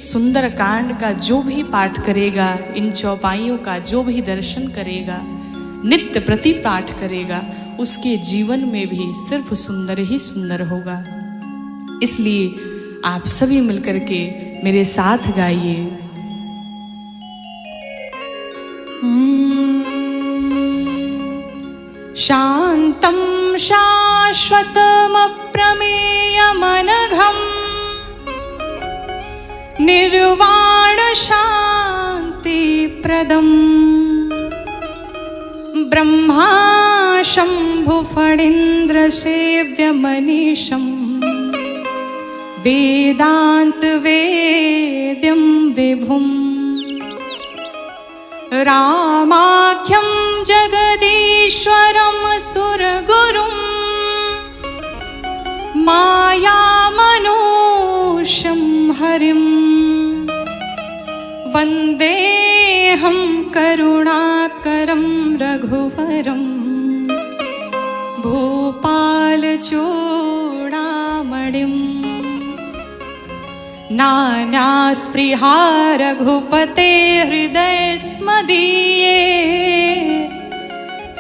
सुंदर कांड का जो भी पाठ करेगा, इन चौपाइयों का जो भी दर्शन करेगा, नित्य प्रति पाठ करेगा, उसके जीवन में भी सिर्फ सुंदर ही सुंदर होगा। इसलिए आप सभी मिलकर के मेरे साथ गाइए। शांतं शाश्वतमप्रमेयमनघम् निर्वाण शान्तिप्रदम् ब्रह्मा शम्भु फणीन्द्र सेव्यमनीशम् वेदांत वेद्यं विभुम् रामाख्यं जगदीश्वरं सुरगुरुं मायामनूषं हरिं वन्देऽहं करुणाकरं रघुवरं भूपालचूडामणिम् नानास्पृहा रघुपते हृदयस्मदीये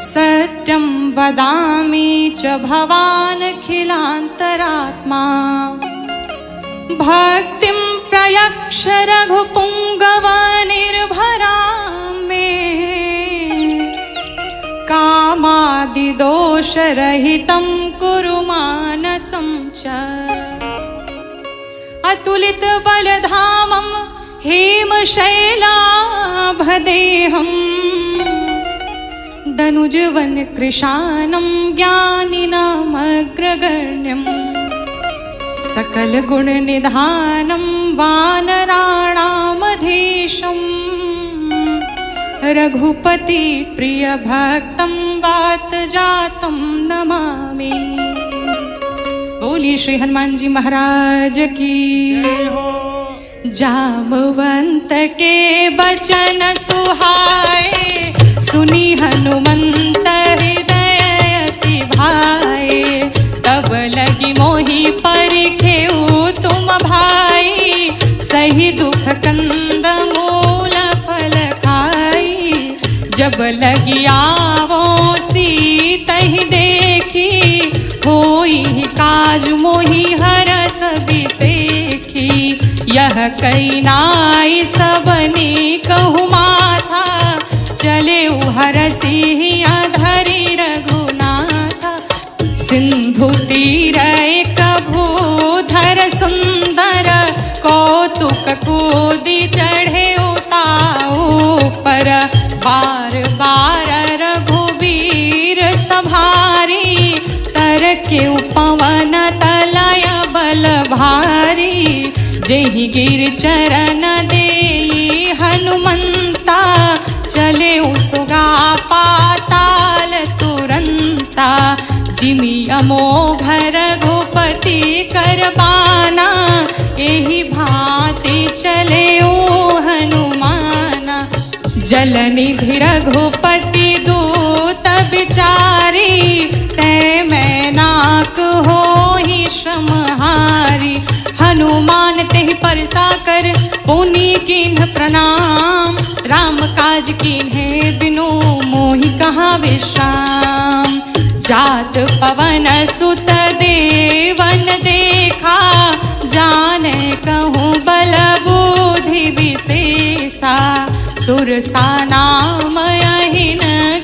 सत्यं वदामि च भवानखिलान्तरात्मा भक्तिं प्रयक्ष रघुपुङ्गवनिर्भरां मे कामादिदोषरहितं कुरु मानसं च अतुलित बलधामं हेमशैलाभदेहं दनुजवन कृशानं ज्ञानिनामग्रगण्यं सकल गुण निधानं वानराणामधीशं रघुपति प्रिय भक्तं वातजातं नमामि। बोलिए श्री हनुमान जी महाराज की। जामवंत के बचन सुहाए सुनी हनुमंत हृदय अति भाए तब लगी मोहि परिखेउ तुम भाई सही दुख कंद मूल फल खाई जब लगी आवो सीतहि देखी होई काज मोहि हरस बिसेखी यह कई नाई सबनी कहु माथा चले हरसी अधरी रघुनाथा सिंधु तीर एक भूधर सुंदर कौतुक कूदी चढ़े उताऊ पर बार बार रघुवीर सभारी तर के पवन तलय बल भारी जेहि गिर चरण देई हनुमंता चले सुगा पाताल तुरंता जिमि अमोघ रघुपति करबाना एहि भांति चले ओ हनुमाना जलनिधि रघुपति दूत बिचारी तै मैं नाक होहि श्रमहारी हनुमान तेहि परसा कर पुनि कीन्ह प्रणाम राम काज कीन्हे बिनु मोहि कहाँ विश्राम जात पवन सुत देवन देखा जाने कहूँ बल बुद्धि विशेषा सुरसा नाम अहिन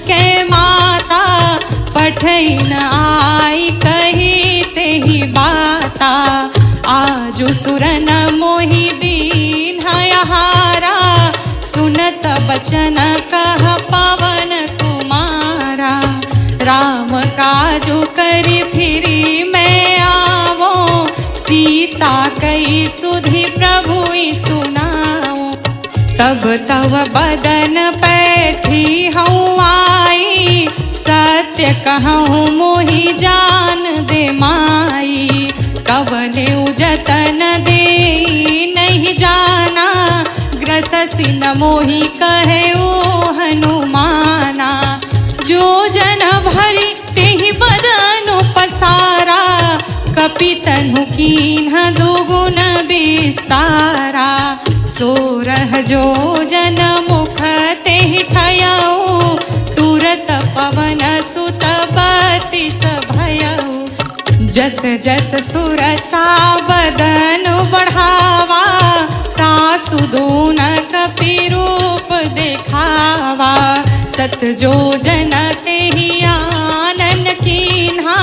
के माता पठइन आई कही तेहि बाता आजु सुरन मोहि दीन हारा सुनत बचन कह पवन कुमारा राम काजु करि फिरी मैं आवो सीता कई सुधि प्रभु सुनाओ तब तव बदन पैठी हूँ आई सत्य कहूँ मोहि जान दे माई कवने जतन दे नहीं जाना ग्रससी न मोहि कहे ओ हनुमाना जो जन भरी तेहि बदनु पसारा कपि तनु कीन्ह दुगुन विस्तारा सोरह जो जन मुख ते ठयऊ, तुरत पवन सुत बत्तीस भयऊ। जस जस सुरसा बदन बढ़ावा, तासु दून कपि रूप देखावा। सत जो जन तेहि आनन कीन्हा,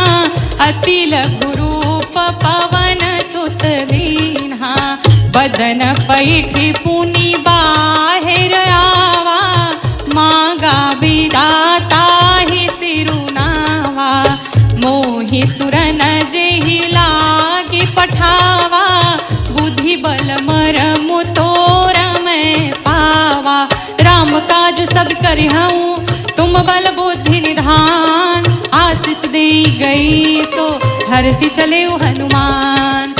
अति लघु रूप पवन सुत दीन्हा। बदन पैठी पुनि बाहिर आवा, मांगा विदाता ही सिरुनावा। मोहि सुरन जेहि लागी पठावा, बुद्धि बल मरमु तोर मैं पावा। राम काज सब करिहऊँ, तुम बल बुद्धि निधान। आशीष दे गई सो हरषि चले हनुमान।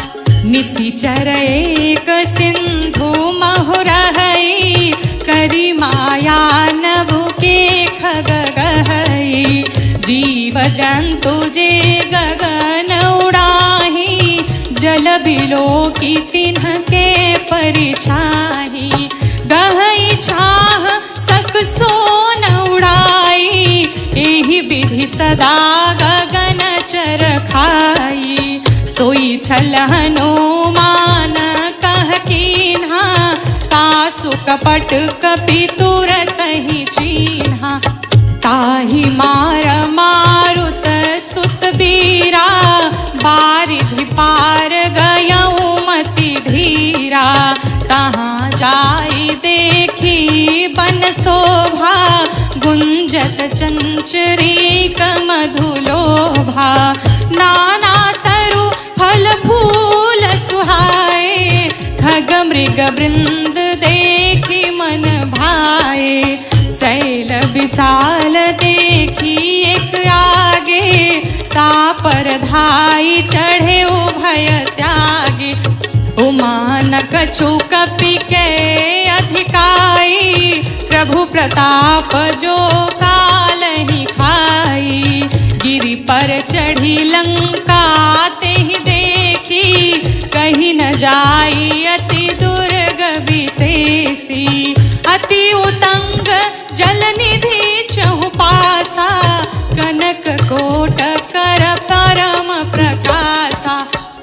निशिचर एक सिंधु महुरहई, करी माया नभु के खग गहई। जीव जंतु जे गगन उड़ाही, जल बिलो की तिन्ह के परिछाही। गहई छाह सक सोन उड़ाई, एहि विधि सदा गगन चर खाई। सोई छल हनुमान कह कीन्हा, तासु कपट कपि तुरत ही चीन्हा। ताहि मार मारुत सुत बीरा, बारिधि पार गयऊ मति धीरा। तहाँ जाई देखी बन शोभा, गुंजत चंचरीक मधुलोभा। नाना तरु फल फूल सुहाए, खग मृग वृंद देखी मन भाए। शैल विशाल देखी एक आगे, तापर धाई चढ़े उभय त्यागे। उमान कछु कपि के अधिकाई, प्रभु प्रताप जो काल ही खाई। गिरि पर चढ़ी लंका तेहि देखी, कहीं न जाई अति दुर्ग विशेषी। अति उतंग जल निधि चहुपासा, कनक कोट कर परम प्रकाशा।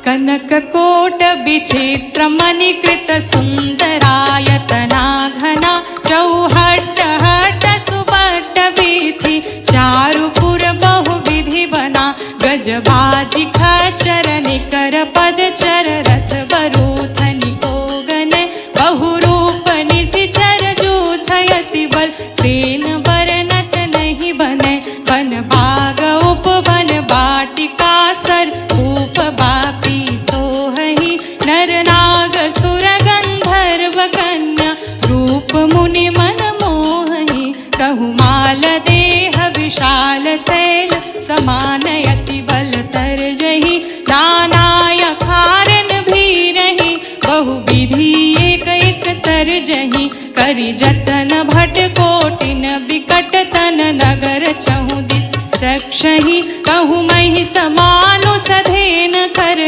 कनक कोट विचित्र मणिकृत सुंदरायतना घना, चौहट हट सुबट वीथि चारुपुर बहुविधि बना। गजबाजी खचर निकर पद चर, रथ बरूथनि कोगन बहुरूप निशिचर जूथ। यति बल सेन बरनत नहीं बने, बन बाग उपवन बाटिका सर। रूप बापी सोहहि नर नाग सुर गंधर्व कन्या, रूप मुनि मन मोहहि। कहु माल देह विशाल शैल, समान यति बल तरजहि। नानाय कारण भी रही, बहु विधि एक एक तरजहि। करि जतन भट कोटिन विकट तन, नगर चहु दिस रक्षहि। कहु महि समानु सधेन कर,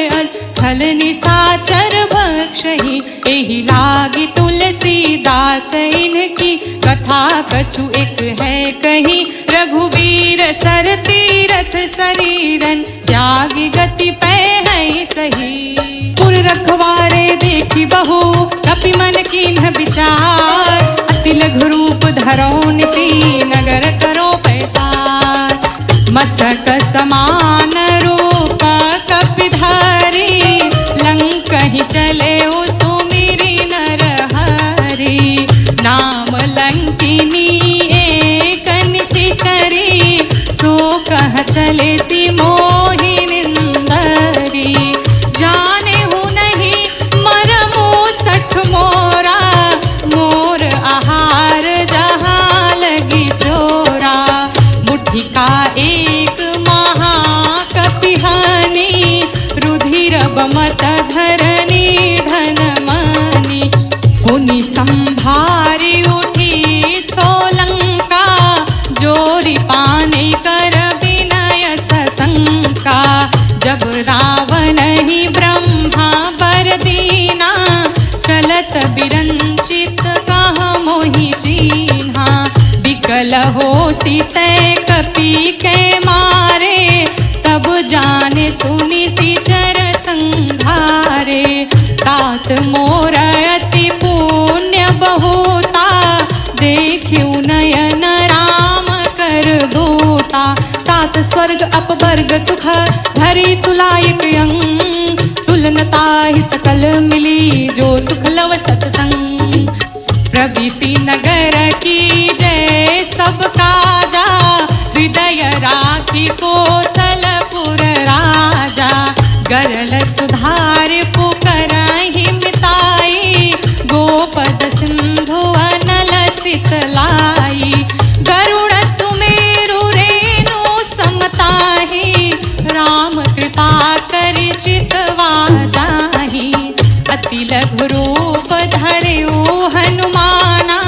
खल निसाचर भक्षहि। एहि लागी तुलसीदास इनकी, कथा कछु एक है कही। रघुवीर सर तीरथ शरीरन, त्यागी गति पै है सही। पुर रखवारे देखी बहु, कपि मन कीन्ह विचार। अति लघु रूप धरौ निसी, नगर करो पैसार। मसक समान रूप कपि धारी, लंकहि चले सुमिरि नर हरि। नाम लंकिनी एक निशिचरी, सो कह चले सी मोहि निंदरी। जाने हूँ नहीं मरमु सठ मोरा, मोर आहार जहाँ लगी चोरा। मुट्ठी का एक महाकपिहानी, रुधिर बमत धरनी धन मानी। पुनि संभारी उठी सोलंका, जोरी पानी कर विनय सशंका। जब रावण ही ब्रह्मा बर दीना, चलत बिरंच सीते कपि के मारे, तब जाने सुनि सिचर संघारे। तात मोर अति पुण्य बहुता, देखियो नयन राम कर दूता। तात स्वर्ग अपवर्ग सुख धरि तुलायक अंग, तुलनता ही सकल मिली जो सुख लव सत्संग। प्रभृति नगर की जय सब काजा, हृदय राखी कोसलपुर राजा। गरल सुधार पुकारहि मिताई, गोपद सिंधु अनल सितलाई। गरुड़ सुमेरु रेणु समताहि, राम कृपा करि चितवा जाहि। अति लघु रूप धर्यो हनुमाना,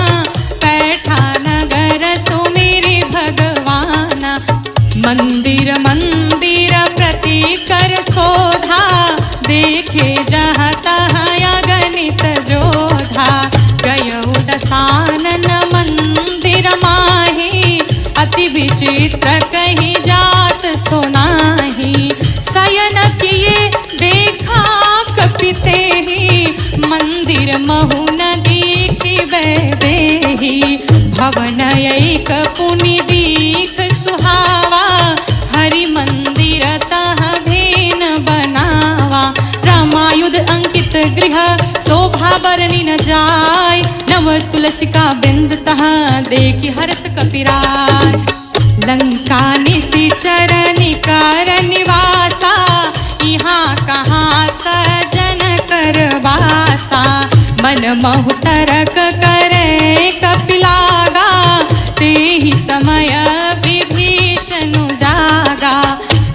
पैठा नगर सुमिरि भगवाना। मंदिर मंदिर प्रति कर शोधा, देखे जहाँ तहाँ अगणित जोधा। गयौ दशानन मंदिर माहि, अति विचित्र कहीं जात सुनाहि। शयन किए देखा कपिते ही, मंदिर महु न देखिबे देहि। भवन एक पुनि दीख सुहावा, हरि मंदिर तह भेन बनावा। रामायुध अंकित गृह शोभा बरनी न जाय, नव तुलसिका बिंद तह देखि हर्ष कपिराय। लंका निशिचर निकर निवासा, यहाँ कहाँ सजन करवासा। मन महु तरक करे कपिलागा, तेहि समय विभीषण जागा।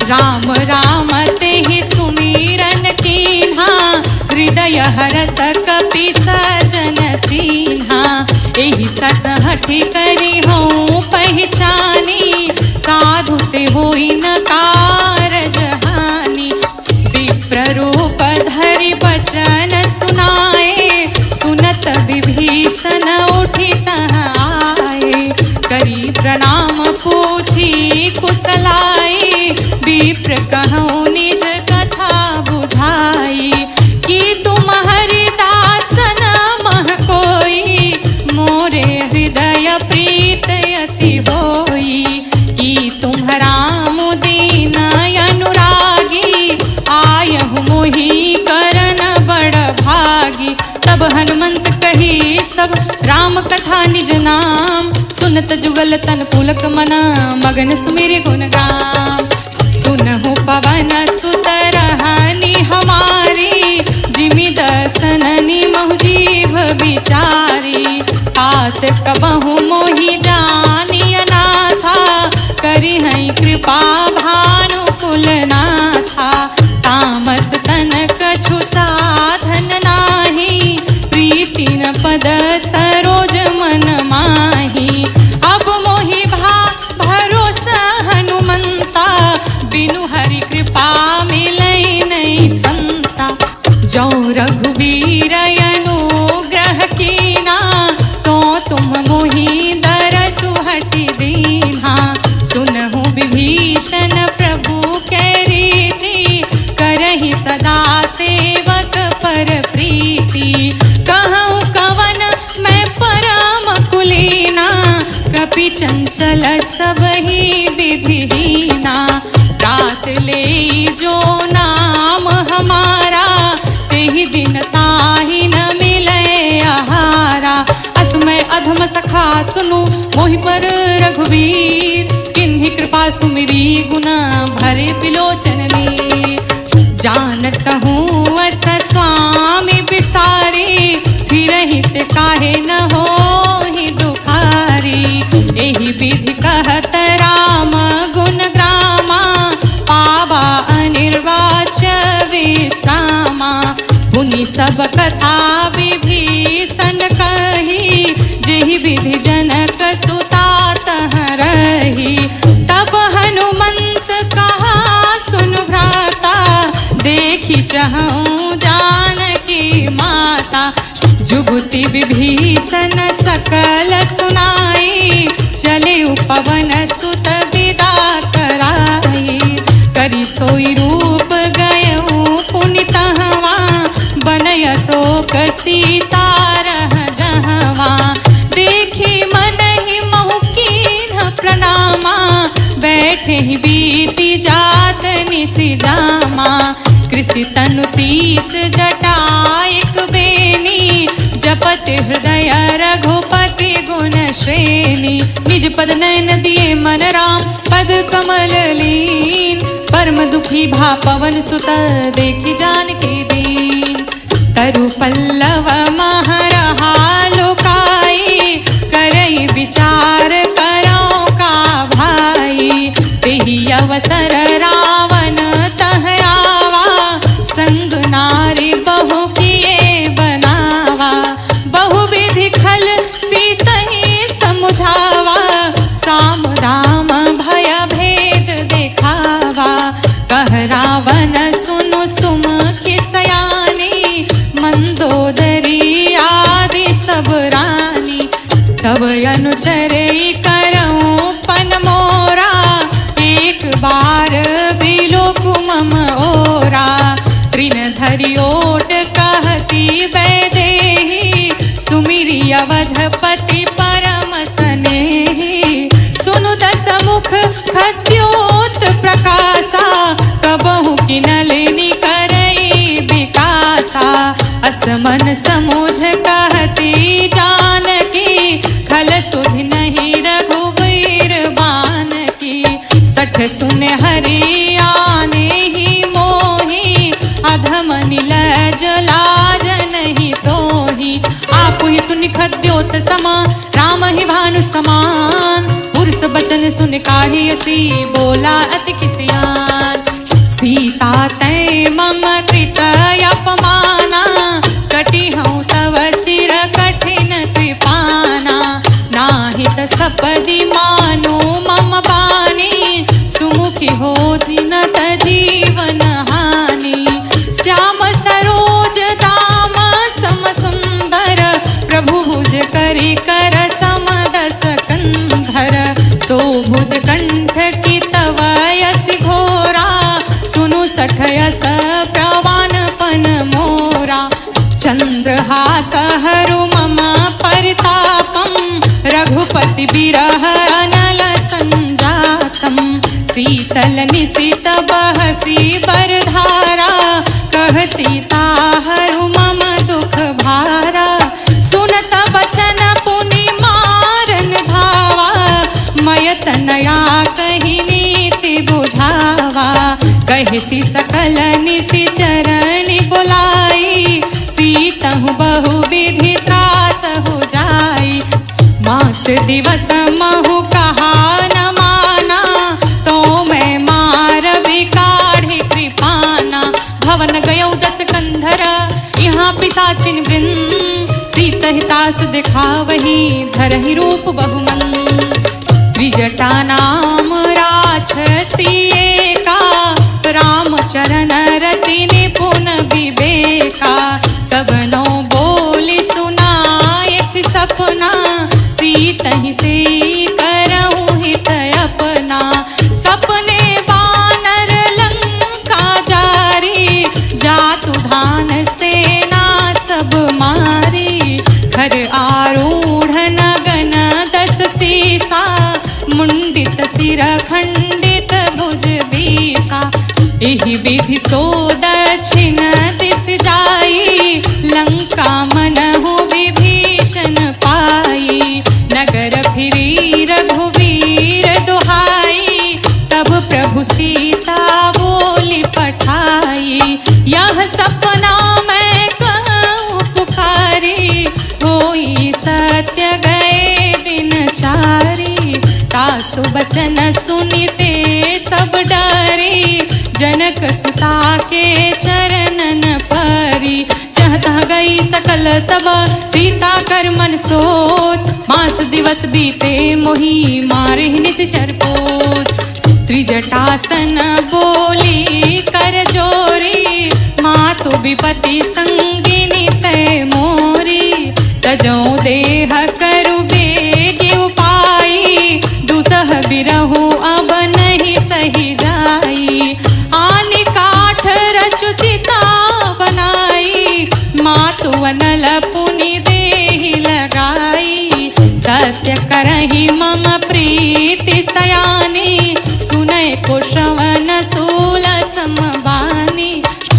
राम राम तेहि सुमिरन कीन्हा, हृदय हरस कपि सजन चीन्हा। एहि सत हठि करि हूँ पहचानी, साधु ते होई न कारज हानि। विप्र रूप धरि बचन सुनाए, सुनत विभीषण उठि तहाँ आए। करी प्रणाम पूछी कुशलाई, विप्र कहूँ निज कथा बुझाई। कि तुम हरिदास न मह कोई, मोरे हृदय प्रीत अति होई। कि तुम राम दीन अनुरागी, आयहु मोहि करन बड़ भागी। तब हनुमंत कही सब राम कथा निज नाम, सुनत जुगल तन पुलक मना, मगन सुमिरि गुण गाम। सुनहु पवन सुत रहनी हमारी, जिमि दर्शन निमहु जीभ विचारी। तात कबहु मोहि जानि अनाथा, करि हई कृपा भानु कुलनाथा। तामस तन कछु साधन नाही, प्रीति न पद सरोज मन माही। अब मोहि भरोसा हनुमंता, बिनु हरि कृपा मिलै नहीं संता। जो रघुवीर अनुग्रह कीना, तो तुम मोहि दरसु हटि दीन्हा। सुनहु विभीषण प्रभु के रीति, करहि सदा सेवक पर प्रीति। कहूँ कवन मैं परम कुलीना, कपि चंचल सब ही विधिहीना। रात ले जो नाम हमारा, तेहि दिन ताहि न मिले आहारा। असमय अधम सखा सुनु, मोहि पर रघुवीर। किन्हि कृपा सुमिरी गुना, भरे बिलोचन नीर। जानत हूँ अस स्वामी बिसारी, फिरहित काहे न होहि दुखारी। एहि विधि कहत राम गुण ग्रामा, पावा अनिर्वाच्य विश्रामा। पुनि सब कथा विभीषण कही, जेहि विधि जनक सुता तह रही। तब हनुमंत कहा सुन भ्राता, देखि चहूँ जानकी माता। जुगति विभीषण सकल सुनाई, चले उप पवन सुत विदा कराई। करी सोई रूप गयऊ पुनितहवा बनय शोक सीता रह जहवा। देखी मन ही महु कीन्ह प्रणामा बैठे ही बीती जात निसि जामा। कृषि तनु शीस जटायक बेनी जपत हृदय रघुपति गुण श्रेणी। निज पद नयन दिए मन राम पद कमल लीन। परम दुखी भा पवन सुत देखी जानकी दीन। तरु पल्लव महरहा लुकाई करई विचार करो का भाई। तेहि अवसर रावण तह आवा संग नारी बहु किए बनावा। बहुविधि खल सीतहि समुझावा साम दाम भय भेद देखावा। कह रावण सुनु सुमुखि सयानी मंदोदरी आदि सब रानी। तब अनुचरई करऊं पन मोरा एक बार बिलोक मम ओरा। तृण धरि ओट कहती वैदेही सुमिरि अवधपति परम स्नेही। सुनु दस मुख खद्योत प्रकाशा कबहु किनलिनी करई विकासा। असमन समूझ कहती जानकी खल सुधि नहीं रघुवीर बानकी। सठ सुन हरि आने ही मोही अधम नीलज लाज नहीं तोही। आप ही सुनि खद्योत समा राम ही भानु समान। पुरुष बचन सुन काढ़ी असी बोला अति किसियान। सीता तै मम कृत अपमाना कटी हूँ तव सिर कठिन कृपाना। नाहित सपदि मानो मम बानी सुमुखी हो दिनत जीवन हानि। श्याम सरोज दाम सम सुंदर प्रभु भुज करि कर सम दस कंधर। सो भुज कंठ की तव यसि घोरा सुनु सठयस प्रवानपन मोरा। चंद्रहास हरु मम परितापम रघुपति बिरह अनल संजातम। शीतल निशित बहसी बरधारा कह सीता हरु मम दुख भारा। सुनत बचन पुनि मारन धावा मयत नया कही नीति बुझावा। कहसी सकल निशि चरण बुलाई सीतहु बहु विधि त्रास हो जाई। मास दिवस महु कहा न माना तो मैं मार बिकाढ़ी कृपाना। भवन गयो दस कंधर यहाँ पिशाचिन वृंद। सीत हितास दिखावही धरहि रूप बहुमन। त्रिजटा नाम राक्षसी एका राम चरण रति निपुण विवेका। सबनो बोली सुनाय सपना सीतहि से करहु हित अपना। सपने बानर लंका जारी जातु धान सेना सब मारी। घर आरूढ़ नगन दस सीसा मुंडित सिर खंडित भुज बीसा। एहि विधि सो दक्षिण दिस जाई लंका मनहु विभीषण पाई। नगर फिरी रघुवीर दुहाई तब प्रभु सीता बोली पठाई। यह सपना मैं कहूँ पुकारी होई सत्य गए दिन चारी। तासु बचन सुनिते सब डरी जनक सुता के चरणन परी। चहता गई सकल तब सीता कर मन सोच। मास दिवस बीते मोही मारे निश्चर पोच। त्रिजटासन बोली कर जोरी मातु विपति संगिनी तय मोरी। तजो देह करु बेगी उपाई दुसह मातु अनल पुनि देहि लगाई। सत्य करहि मम प्रीति सयानी, सुनय को श्रवण सूल समबानी।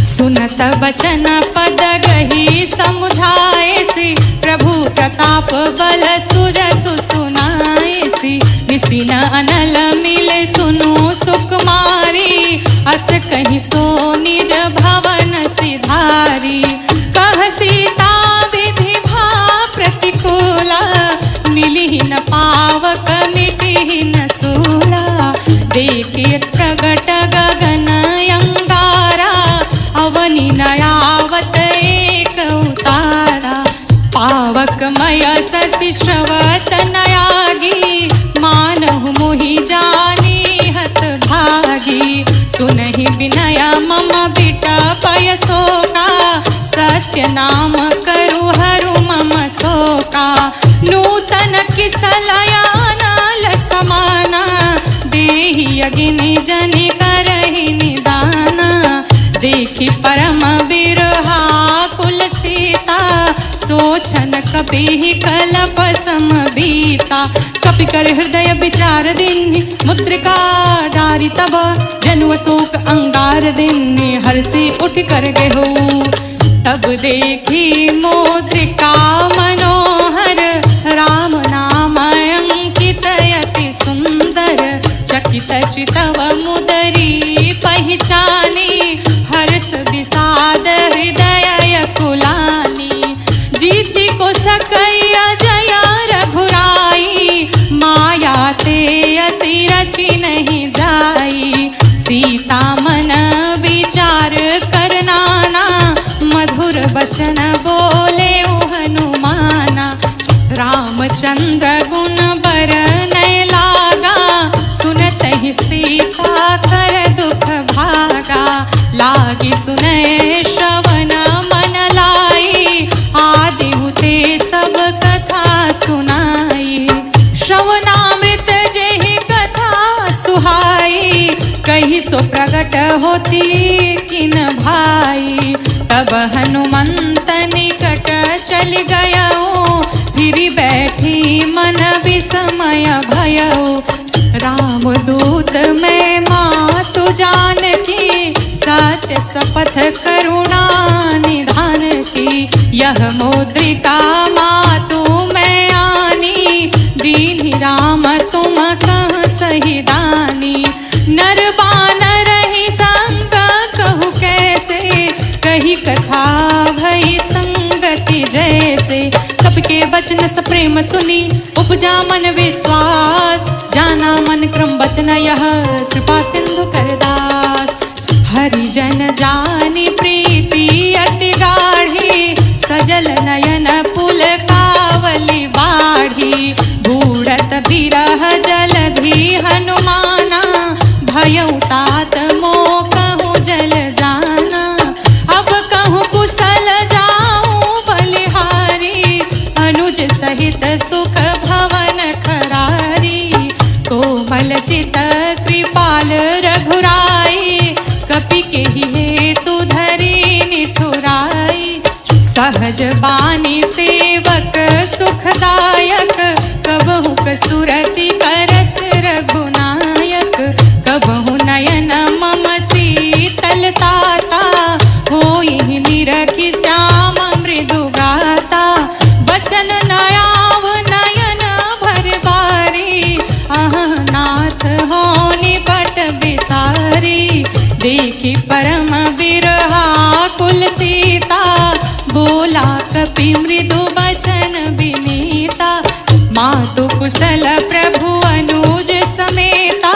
सुनत बचन पद गही समुझाएसी, प्रभु प्रताप बल सुजसु सुनाएसी। निसिन अनल मिले सुनु सुकुमारी, अस कहि सो निज भवन सिधारी। कह सीता विधि भा प्रतिकूला, मिली न पावक मिटि न सूला। देखिए प्रगट गगन अंगारा, अवनि नयावत एक उतारा। पावकमय शशि श्रवत नयागी, मानहु मोहि जानी हत भागी। सुनहि विनय मम बिटपय शोका, सत्य नाम करु हरु मम शोका। नूतन किसलयानल समाना, देहि अग्नि जनि करहि निदाना। देखि परम बिरहा कुल सीता, सोचन कपि कलप समबीता। कपि कर हृदय विचार दीन्हि, मुद्रिका डारि तब जनु शोक अंगार दीन्हि। हर्षि उठ कर गेहूँ तब देखी मुद्रिका मनोहर, राम नाम अंकित अति सुंदर। चकित चितव मुदरी पहचानी, हर्ष विषाद हृदय कुलानी। जीति को सकैया जया रघुराई, माया ते असी रचि नहीं जाई। सीता मन विचार कर नाना, मधुर बचन बोले हनुमाना। रामचंद्र गुण बरनय लागा, सुनत ही सीता कर दुख भागा। लागी सुनय श्रवण मन लाई, आदि हुते सब कथा सुनाई। श्रवणामृत जेहि कथा सुहाई, कही सो प्रगट होती किन भाई। तब हनुमंत निकट चल गयो, फिर बैठी मन विस्मय भयो। रामदूत मैं मातु जानकी, सत्य शपथ करुणा निधान की। यह मुद्रिका मातु मैं आनी, दीन्हि राम तुम कह सही दानी। नर बानर ही संग कहु कैसे, कही कथा भई संगति जैसे। कपि के वचन सप्रेम सुनी, उपजा मन विश्वास। जाना मन क्रम वचन यह, कृपा सिंधु करदास। हरिजन जानी प्रीति अति गाढ़ी, सजल नयन पुल कावली बाढ़ी। बूढ़त बिरह जलधि हनुमाना, भयउ तात मोह कहूँ जल जाना। अब कहूँ कुशल जाऊँ बलिहारी, अनुज सहित सुख भवन खरारी। कोमल चित कृपाल रघुराई, कपि केहि हेतु धरि निठुराई। सहज बानी सेवक सुखदायक, कबहु कसुरति करत रघुनायक। कबहु नयन मम शीतलताता, होई निरखि श्याम मृदु गाता। बचन नयाव नयन भर बारी, आह नाथ हो निपट बिसारी। देखि परम बिरहा कुल सीता, बोला कपि मृदु बचन विनीता। मातु कुशल प्रभु अनुज समेता,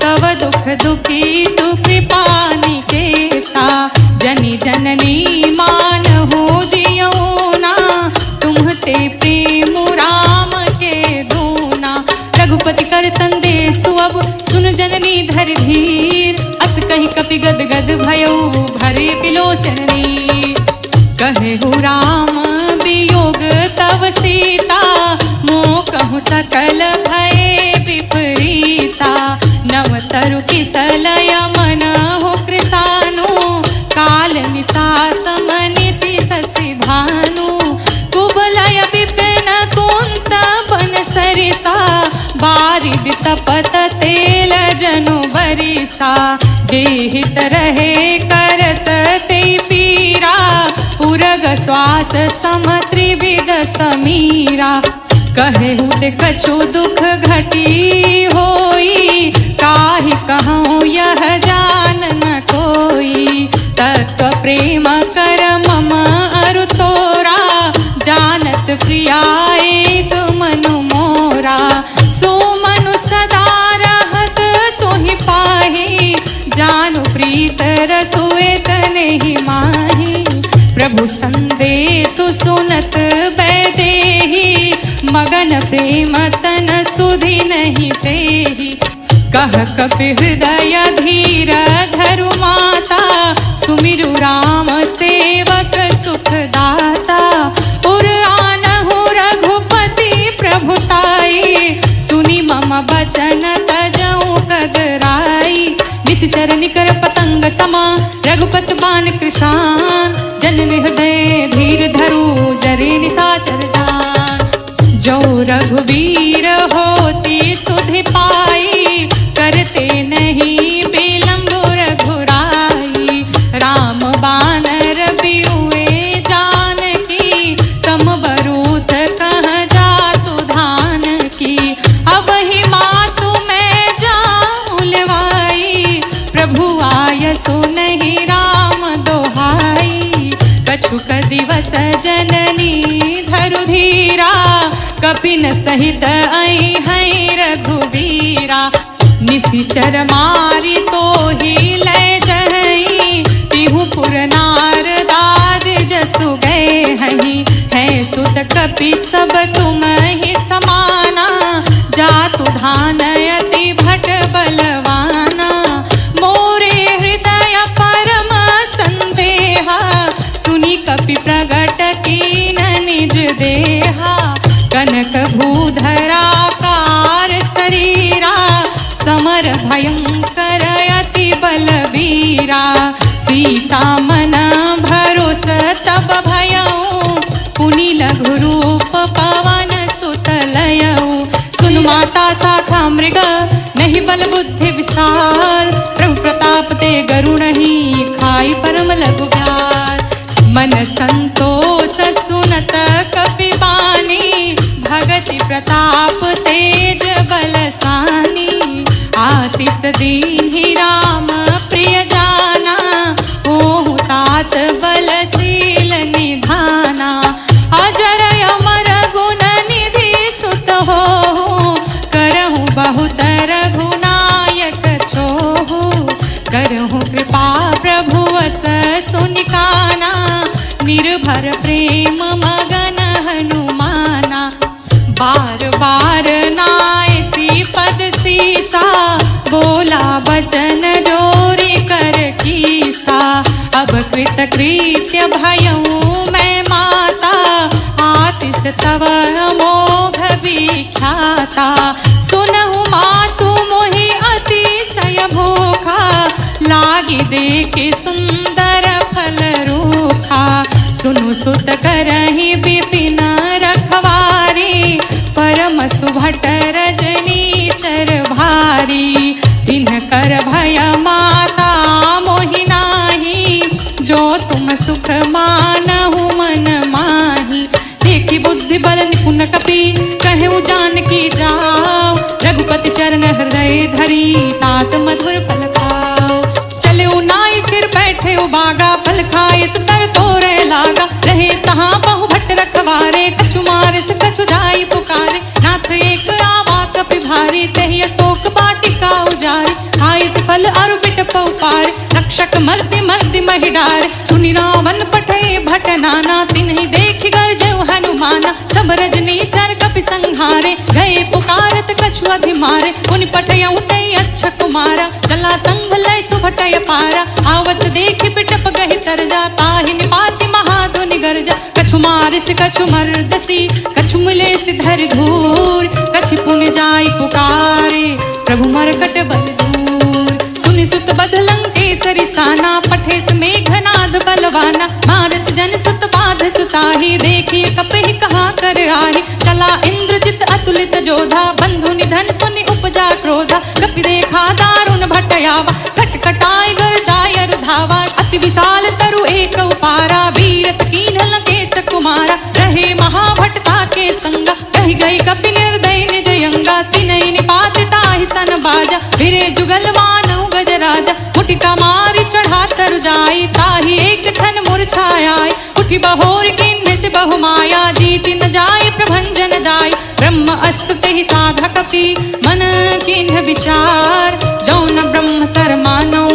तव दुख दुखी सुकृपा निकेता। जनि जननी मानहु जियोना, तुम्हते प्रेम राम के दूना। रघुपति कर संदेश अब सुन जननी धर धीर, अस कहि कपि गद गद भयो भरे बिलोचन नीर। कहेहु राम वियोग तव सीता, मोह कहूँ सकल भय विपरीता। नव तरु किसलय मन हो कृतानु, काल निशा समनिशि शशि भानु। तपत तेल जनु बरिसा, जे हित रहे करत ते पीरा, उरग श्वास सम त्रिविध समीरा। कहूँ ते कछु दुख घटी होई, काहि कहूँ यह जान न कोई। तत्व प्रेम कर मम अरु तोरा, जानत प्रिया एक मनु मोरा। सो मनु सदा रहत तुहि पाहि, जानु प्रीत रसोएत नहीं माही। प्रभु संदेशु सुनत बैदेही, मगन प्रेम तन सुधि नहीं तेहि। कह कपि हृदय धीर धरु माता, सुमिरु राम सेवक सुख दाता। पुर आनहु रघुपति प्रभुताई, सुनि मम बचन तजऊ कदराई। निशिचर निकर पतंग समा, रघुपत बाण कृशान। जननि हृदय धीर धरु, जरे निशाचर जान। जो रघुवीर होती सुधि पाई, करते नहीं विलंब रघुराई। राम बानर बिउए जानकी, तम बरूत कह जातु धान की। अब ही मातु मैं जाऊं लवाई, प्रभु आय सुनहि राम दोहाई। कछुक दिवस जननी धरु धीरा, कपिन सहित आई है रघुवीरा। निशिचर मारी तो ही ले जही, तिहु पुर नार दाद जसु गए हही। है सुत कपि सब तुम ही समाना, जातु धान अति भट बलवाना। मोरे हृदय परम संदेहा, सुनि कपि प्रगट कीन निज देहा। कनक भूधराकार शरीरा, समर भयंकर अति बलवीरा। सीता मन भरोस तब भयऊ, पुनि लघु रूप पवन सुत लयऊ। सुन माता शाखा मृग, नहीं बल बुद्धि विशाल। प्रभु प्रताप ते गरुड़ ही, खाई परम लघु ब्याल। मन संतोष सुनत कपि बानी, भगति प्रताप तेज बलसानी। आशीष दीन्हि राम प्रिय जाना, ओहु तात बलशील निधाना। अजर अमर गुण निधि सुत होहु, करहु बहुत रघुनायक छोहु। करहु कृपा प्रभु अस सुनिकाना, निर्भर प्रेम मगन हनुमाना। बार बार नायसी पद सीसा, बोला बचन जोरी कर कीसा। अब कृत कृत्य भयऊ मैं माता, आशीष तव मोघ विख्याता। सुनहु मातु मोहि अतिशय भूखा, लागी देखे सुंदर फल रूखा। सुनु सुत करहि विपिन रखवारी, परम सुभट रजनी चर भारी। तिन्ह कर भय माता मोहि नाही, जो तुम सुख मानहु मन माही। देखी बुद्धि बल निपुण कपि, कहूँ जानकी जाओ। रघुपति चरण हृदय धरी, तात मधुर फल खाओ। चले नाई सिर बैठे बागा, फल खाए सुतर तोरे लागा। रहे तहाँ बहु भट्ट रखवारे, कछु मारे से कछु जाई पुकारे। नाथ एक आवा कपि भारी, तेहि अशोक वाटिका उजारे। खाए से फल अरु बिट पौ पारे, रक्षक मर्दि मर्दि महि डारे। सुनि रावण पठे भट नाना, तिन्हि देखि गरजउ हनुमाना। सब रजनी चर कपि संहारे, गए पुकारत कछु अधिमारे। पुनि पठयउ तै अच्छा कुमारा, चला संग लय सुभटय पारा। आवत देखि बिटप गहि तरजा, ताहि निपाति महाधुनि गर्जा। कछु मारिस कछु मर्दसी, कछु मिले सिधर धूर। कछि पुनि जाई पुकारे, प्रभु मरकट बल दूर। सुन सुनि सुत बध लंकेसरी साना, पठे मेघनाद बलवाना। मारस जन सुत बाध सुताही, देखी कपिहि कहा कर आही। चला इंद्रजित अतुलित जोधा, बंधु निधन सुनि उपजा क्रोधा। कपि देखा दारुण भटयावा, खटखटाय गरजाय अरुधावा। अति विशाल तरु एक उपारा, वीरत कीन्ह लंकेश कुमारा। रहे महाभटता के संगा, कहि गई कपि निर्दय निज यंगा। तिनहि निपात ताहि सन बाजा, फिरे जुगल मानव गज राजा। मुटिका मारि चढ़ा तरु जाई, ताहि एक क्षण मूर्छाय। उठि बहोर किन्हि से बहु माया, जीति न जाय प्रभंजन जाय। ब्रह्म अस्त तेहि साधा कपि, मन किन्ह विचार। जौन ब्रह्म सर मानो,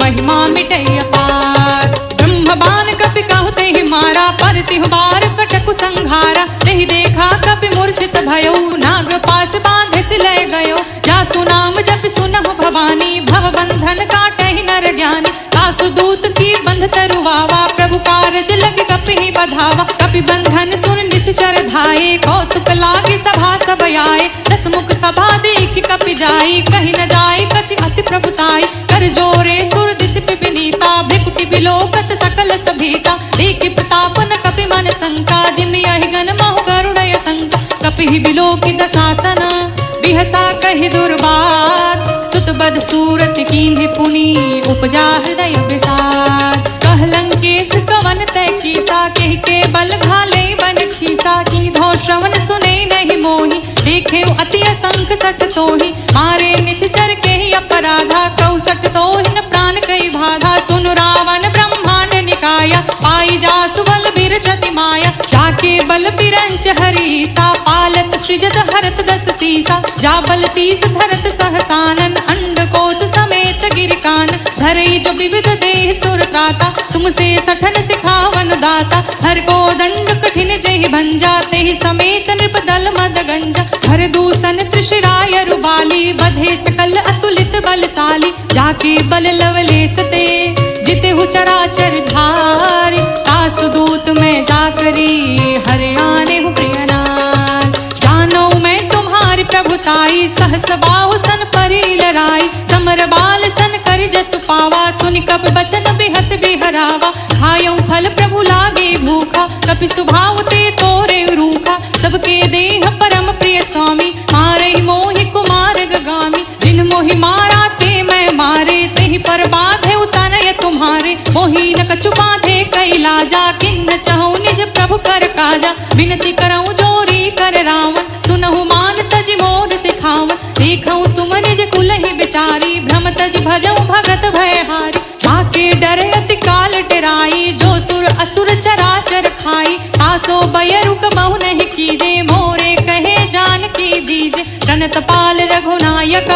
महिमा मिटै अपार। ब्रह्म बाण कपि कहु तेहि मारा, पर तिहु बार कटकु संघारा। तेहि देखा कपि मूर्छित भयो, नाग पास बांधे सिलय गयो। जासु नाम जपि सुनहु भवानी, भव बंधन काटहि नर ज्ञानी। तासु दूत की बंध तरुवावा, प्रभु कारज लग कपिहि बधावा। कपि बंधन सुन निश्चर धाये, कौतुक लागे सभा सब आए। दस मुख सभा देखि कपि जाई, कहि न जाय कछि अति प्रभुताई। कर जोरे सुर दिस विनीता, भृकुटि बिलोकत सकल सभीता। देखि प्रताप न कपि मन शंका, जिमि यहि गण महु गरुड़य शंका। कपिहि बिलोकि दशासन, बिहसा कहि दुर्बात। सुत बध सूरत कीन्हि पुनि, उपजा हृदय विषाद। कह लंकेश कवन तै कीसा, कहि के बल घाले बन खीसा। कीधो श्रवण सुने नहीं मोहि, देखे अति असंख सठ तोहि। मारे निश्चर केहि अपराधा, कहु सठ तोहि न प्राण कई बाधा। सुनु रावण ब्रह्मांड निकाया, पाई जासु बल बिरचति माया। जाके बल बिरंच हरीसा, पालत सृजत हरत दस सीसा। जा बल शीस धरत सहसानन, अंडकोश समेत गिरिकान। धरई जो विविध देह सुर त्राता, तुमसे सठन सिखावन दाता। हर को दंड कठिन जेहि भंजा, तेहि समेत नृपदल मद गंजा। हर दूषण त्रिशिराय रुबाली, बधे सकल अतुलित बलशाली। जाके बल लवलेस ते, जितेहु चराचर झार। तासु दूत में जाकरी, हरि आने हूँ प्रिय नार। जानो मैं तुम्हारी प्रभुताई, सहस बाहु सन परि लराई। समर बाल सन कर जसु पावा, सुनि कपि बचन बिहस बिहरावा। खायऊ फल प्रभु लागे भूखा, कपि सुभाव ते तोरे रूखा। सबके देह परम प्रिय स्वामी, मारे मोहि कुमार गगामी। जिन मोहि मारा ते मैं मारे, तेहि पर बाधे उतनय तुम्हारे। मोहि न कछु बाधे कई लाजा, किन्न चहु निज प्रभु कर काजा। विनती करऊँ जोरी कर रावण, सुनहु मान तजि मोर सिखावन। देखऊँ तुम निज कुलहि बिचारी, भ्रम तजि भजऊँ भगत भयहारी। जाके डर अति काल डराई, जो सुर असुर चराचर खाई। तासो बयरु कबहु नहीं कीजे, मोरे कहे जानकी दीजे। प्रणत पाल रघुनायक,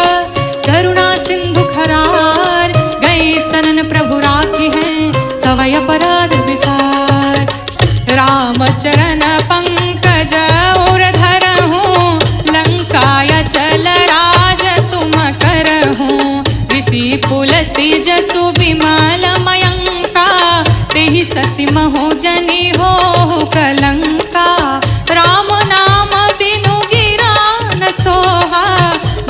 करुणा सिंधु खरार। गए सनन प्रभु राखी हैं, तवै अपराध विसार। राम चरण पंकज और धरहूँ, लंकाय चल राज तुम करहूँ। ऋषि पुलस्त्य जसु विमल मयंका, तेहि ससि महु जनि हो कलंका। राम नाम बिनु गिरा न सोहा,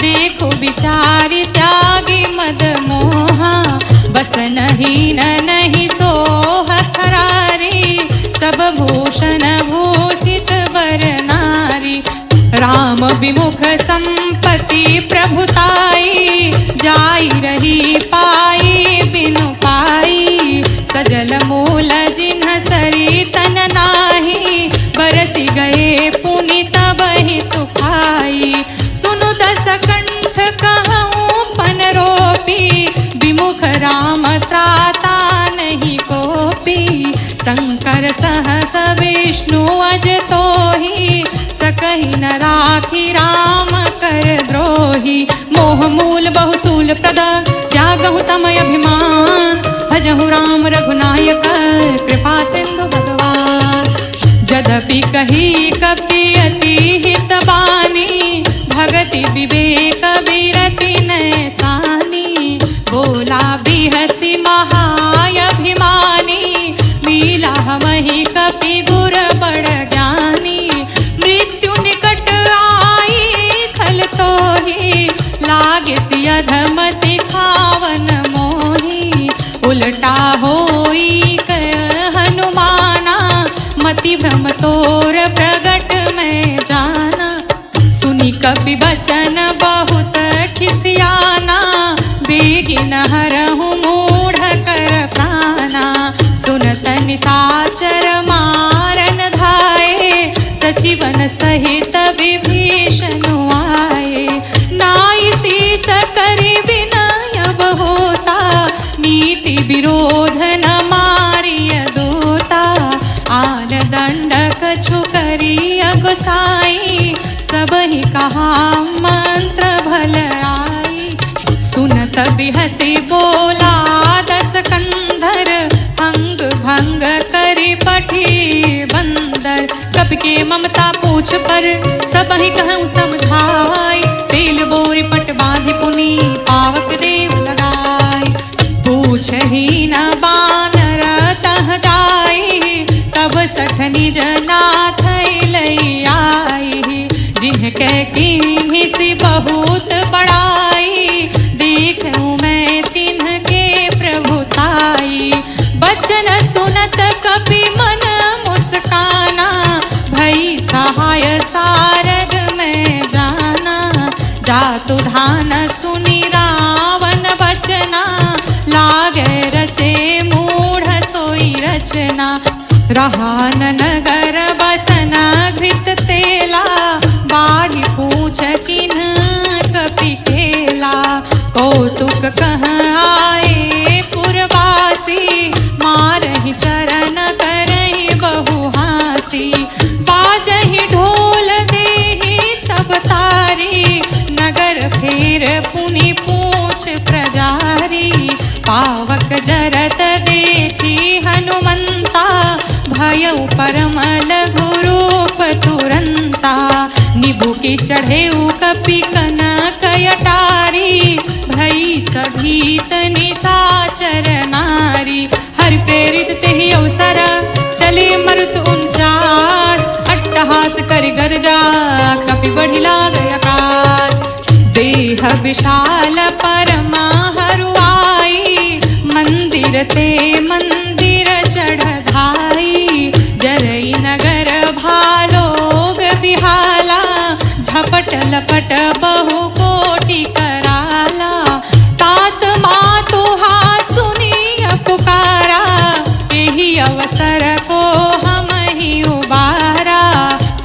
देखो विचारि त्यागी मद मोहा। बस नहीं न नहीं सोह खरारी, सब भूषण भूषित वर नारी। राम विमुख संपत्ति प्रभुताई, जाई रही पाई बिनु पाई। सजल मूल जिन्ह सरी तन नाही, बरसि गए पुनि तबहि सुखाई। सुनु दस कंठ कहूँ पन रोपी, विमुख राम त्राता नहीं कोपी। शंकर सहस विष्णु अज तोहि, सकहि न राखी राम कर द्रोही। मोह मूल बहुसूल प्रद, त्यागहु तमय अभिमान। भजहु राम रघुनायक, कृपा सिंधु भगवान। जदपि कही कपि अति हित बानी, भगति विवेक विरति नैसानी। बोला बिहसी महायभिमानी, मिला हमहि कपि गुर बड़ ज्ञानी। मृत्यु निकट आई खल तोहि, लागे सिय धम सिखावन भ्रम तोर प्रगट में जाना। सुनी कपि बचन बहुत खिसियाना, बेगिन हरहु मूढ़ कर प्राणा। सुनत निशाचर मारन धाये, सचिवन सहित विभीषण आए। नाई शीस करि विनय होता, नीति विरोध न मारिय दूता। आन दंड कछु करिय गोसाई, सबहि कहा मंत्र भल आई। सुनत बिहसी बोला दस कंधर, अंग भंग करि पठी बंदर। कपि के ममता पूछ पर, सबहि कहूँ समझाई। तेल बोरी पट बांधि पुनि पावक देव लगाई। पूछहि न बानर तह जाई, तब सठ निज नाथ लई आई। जिनके कीन्ही सी बहुत बड़ाई, देखूं मैं तिन्हके प्रभुताई। बचन सुनत कपि मन मुस्काना, भई सहाय सारद में जाना। जातु धान सुनि रावण बचना, लागे रचे मूढ़ सोई रचना। रहा न नगर बसना घृत तेला, बाढ़ी पूछ किन्ह कपि केला। कौतुक कह आए पुरवासी, मारहि चरण करहि बहु हासी। बाजहि ढोल देहि सब तारी, नगर फेर पुनि पूछ प्रजारी। पावक जरत देखी हनुमंता, भयउ परम लघु रूप तुरंता। निबु की चढ़ेउ कपि कनक अटारी, भई सभीत निशाचर नारी। हरि प्रेरित तेहि अवसर, चले मरुत 49। अट्टहास करि गर्जा, कपि बढ़ि लागय आकाश। देह विशाल परमा हरुआई, मंदिर ते मंदिर चढ़ धाई। जरई नगर भालोग बिहाला, झपट लपट बहु कोटि कराला। तात मातुहा सुनी पुकारा, यही अवसर को हम ही उबारा।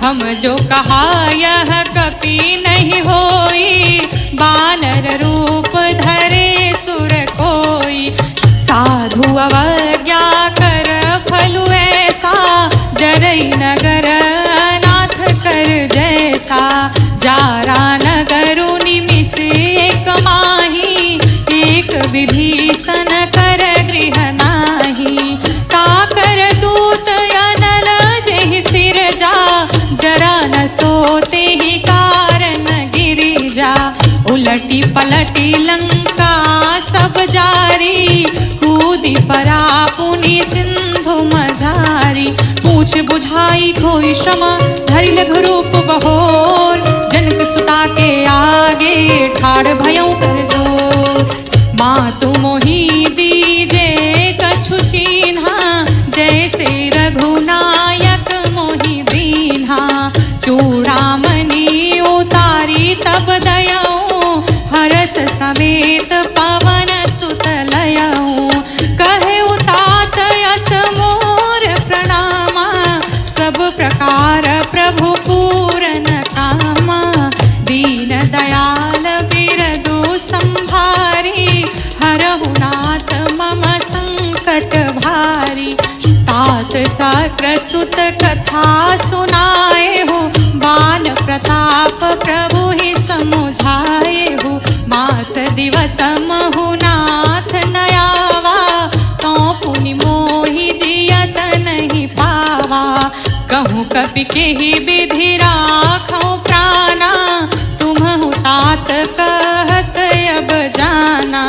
हम जो कहा यह कपि नहीं होई, बानर रूप धरे सुर कोई। साधु अवज्ञा कर फलु ऐसा, जरई नगर नाथ कर जैसा। जारा नगरु निमिष एक माही, एक विभीषण कर गृह नाही। ताकर दूत अनल जेहि सिर जा, जरा न सोते ही कारण गिरिजा। उलटी पलटी लंका सब जारी, कूदी परा पुनि सिंधु मझारी। पूछ बुझाई खोई श्रम, धरि लघु रूप बहोर। जनक सुता के आगे ठाड़ भयउ कर जोर। मातु मोहि दीजे कछु चीन्हा, जैसे रघुनायक मोहि दीन्हा। चूड़ामणि उतारी तब दयऊ, हरस समेत पवन सुत लयऊ। कहे उतात यस मोर प्रणामा, सब प्रकार प्रभु पूरन कामा। दीन दयाल बिरदु संभारी, हरहु नाथ मम संकट भारी। तात सक्र सुत कथा सुनाए हो, बाल प्रताप प्रभु ही समुझाए हो। मास दिवस महु नाथ नयावा, तो पुनि मोहि जियत नहीं पावा। कहूँ कपि केहि विधि राखौ प्राणा, तुम्हु तात कहत अब जाना।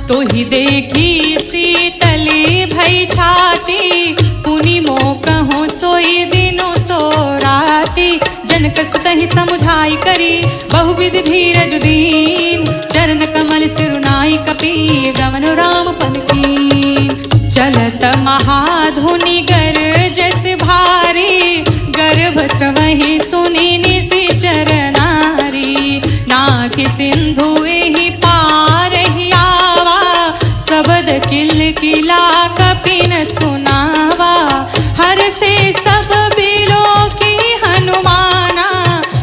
तो ही देखी शीतली भई छाती, पुनि मो कहूँ सोई दिनु सो राती। जनक सुत ही समुझाई करी, बहुविध धीरज दीन। चरण कमल सिरुनाई कपि, गमन राम पन कीन। चलत महाधुनि गरजस भारी, गर्भ स्रवहि सुनि निशिचर नारी। नाखि सिंधु एहि पार ही आवा, शब्द किलकिला कपिन सुनावा। हर से सब बिलो की हनुमाना,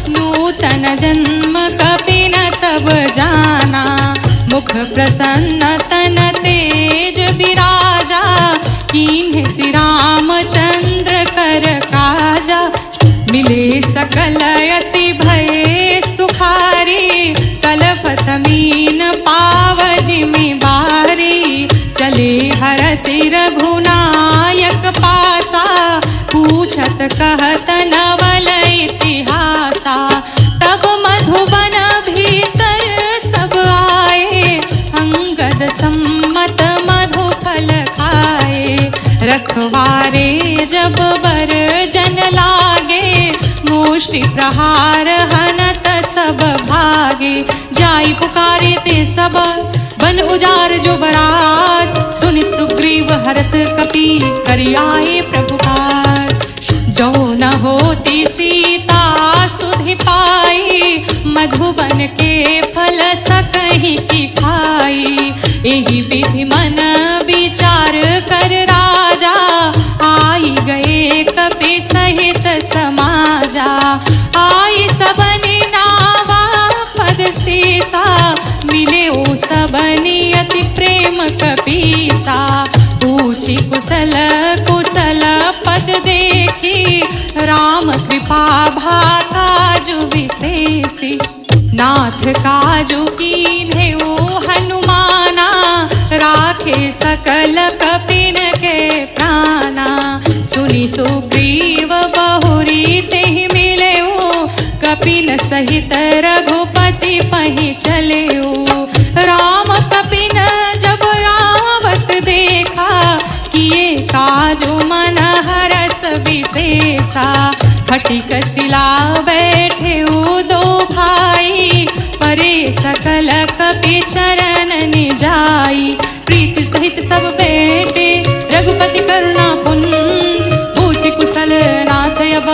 नूतन जन्म कपिन तब जाना। मुख प्रसन्न तन तेज विराजा, कीन्हे श्री रामचंद्र कर काजा। मिले सकल यति भय सुखारी, कलपत मीन पाव जिमि बारी। चले हरषि रघुनायक पासा, पूछत कहत नवल इतिहासा। तब मधुबन भीतर सब आए, अंगद सम्मत मधु फल खाए। रखवारे जब बर जन लागे, मुष्टि प्रहार हनत सब भागे। जाई पुकारे ते सब बन उजार जो बरात, सुनि सुग्रीव हरस कपि करियाए प्रभुकार। जो न होती सीता सुधि पाई, मधुबन के फल सकहि की खाई। एहि विधि मन विचार कर राजा, आई गए कपि सहित समाजा। आई सबनि नावा पद सीसा, मिले ओ सबनि अति प्रेम कपीसा। पूछी कुशल कुशल पद देखी, राम कृपा भा काजु विशेषी। नाथ काजु कीन्हे ओ हनुमाना, राखे सकल कपिन के प्राणा। सुनि सुग्रीव बहुरी तेहि मिले ओ, कपिन सहित रघुपति पहि चले ओ। राम कपिन जब आवत देखा, किए काजु मन हरस विशेषा। फटिक शिला बैठे ओ दो भाई, परे सकल कपि चरण निजाई। प्रीति सहित सब बैठे रघुपति करुणा पुंज, पूछे कुशल नाथ अब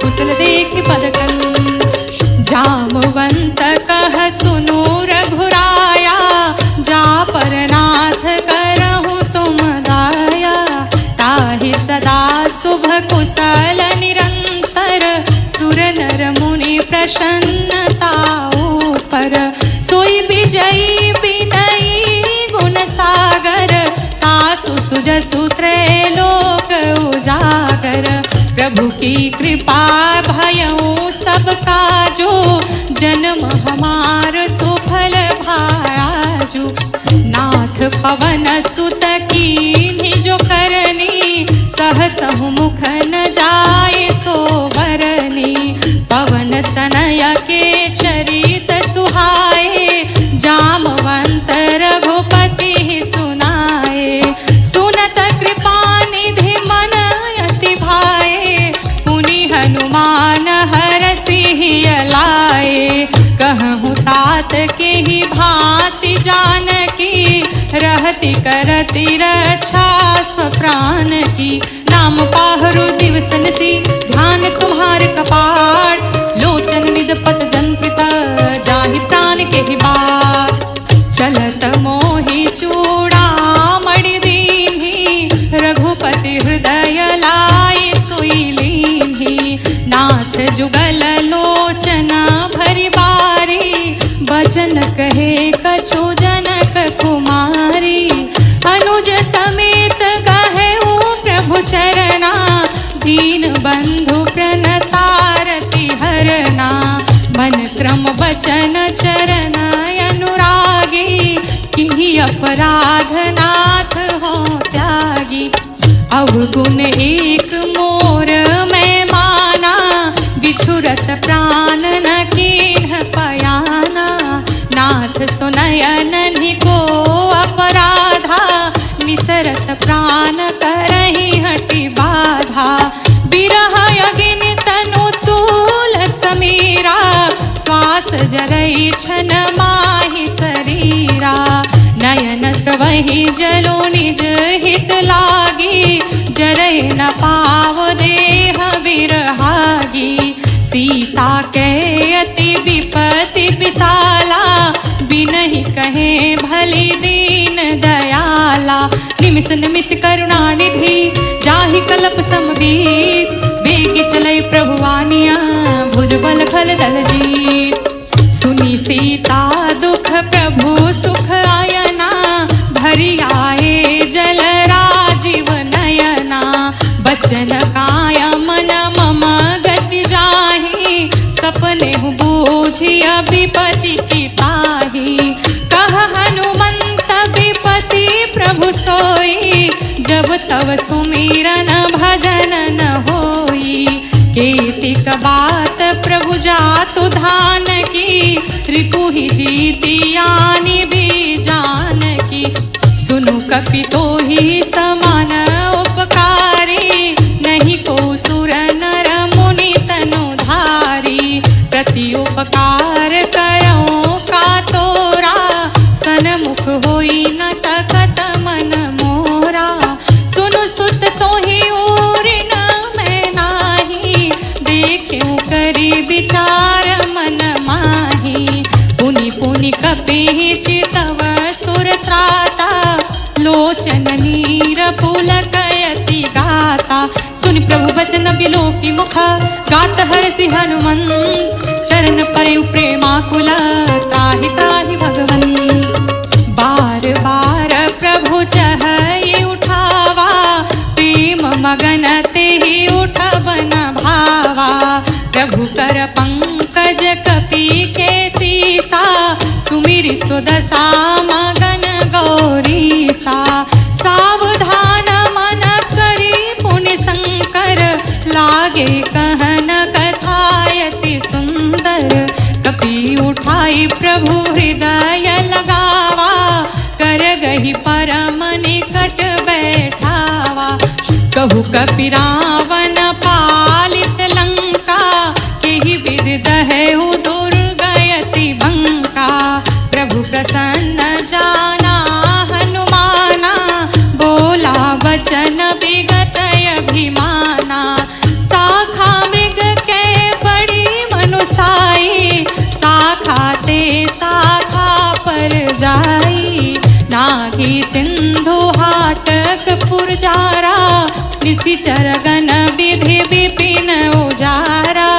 कुशल देख पद कंज। जामवंत कह सुनो रघुराया, जा पर नाथ करहु तुम दाया। ताहि सदा शुभ कुशल निरंतर, सुर नर मुनि प्रसन्नता ऊपर। सोई विजयी विनयी गुण सागर, तासु सुजसु त्रैलोक उजागर। प्रभु की कृपा भयउ सब काजो, जन्म हमार सुफल भायाजु। नाथ पवन सुत कीन्हि जो करनी, सहसहु मुख न जाय सो बरनी। पवन तनय के चरित सुहाए, जामवंत रघुपति सुनाए। सुनत कृपा निधि मन अति भाए, पुनि हनुमान हरषि लाए। कहूँ तात के ही भांति जानकी, रहति करति रक्षा स्वप्राण की। नाम पाहरु दिवस निशि, ध्यान तुम्हार कपाट। लोचन निध पत जंत्रित, जाहि प्राण के ही बाट। चलत मोहि चूड़ामणि दीन्हि, रघुपति हृदय लाई सोई लीन्हि। नाथ जुगल लोचन भरि बारी, बचन कहे कछु जनक कुमारी। अनुज समेत गहे प्रभु चरना, दीन बंधु प्रणतारति हरना। मन क्रम बचन चरण अनुरागी, किहि अपराध नाथ हो त्यागी। अवगुण एक मोर मैं माना, बिछुरत प्राण न कीन्ह पयाना। नाथ सुनयन को अपराधा, निसरत प्राण करहि हटि बाधा। बिरह अग्नि तनु तूल समीरा, श्वास जरई छन माहि शरीरा। नयन स्रवहि जलो निज हित लागी, जरे न पाव देह बिरहागी। सीता के अति विपत्ति विशाला, बिनहि कहे भली दीन दयाला। निमिष निमिष करुणा निधि, जाहि कल्प समवीत। बेगी चलै प्रभु आनिया, भुजबल खल दल जीत। सुनी सीता दुख प्रभु सुख आयना, भरी आए जल राजीव नयना। बचन काय मन मम गति जाहि, सपने बूझिया विपत्ति की ताहि। कह हनुमंत विपत्ति प्रभु सोई, जब तब सुमिरन भजन न होई। केतिक बात प्रभु जातु धान की, रिपुहि जीतियानि बीजान की। सुनु कपि तोहि समान उपकारी, नहीं को सुर नर मुनि तनुधारी। प्रति उपकार करऊं का तोरा, सनमुख होई न सकत मन मोरा। सुनु सुत तोहि ऊरिन मैं नाही, देख्यूं करी विचार मन माही। पुनि पुनि कपि चितव सुर त्राता, लोचन नीर पुलकयति गाता। सुनि प्रभु बचन बिलोकी मुख, गात हरसि हनुमंत। चरण परेउ प्रेमाकुल, त्राहि त्राहि भगवंत। बार बार प्रभु चहई उठावा, प्रेम मगन तेहि उठबन भावा। प्रभु कर पंकज कपि के सीसा, सुमिरि सुदशा मगन गौरीसा। सावधान मन करी पुनि शंकर, लागे कहन कथायति सुंदर। कपि उठाई प्रभु हृदय लगावा, कर गही परम निकट बैठावा। कहु कपि रावण पालित लंका, केहि विधि दहेउ दुर्गयति बंका। प्रभु प्रसन्न जाना हनुमाना, बोला वचन विगत अभिमाना। शाखा मृग के बड़ी मनुसाई, शाखा ते शाखा पर जाई। नागी सिंधु हाटक पुरजारा, निशिचर गण विधि विपिन उजारा।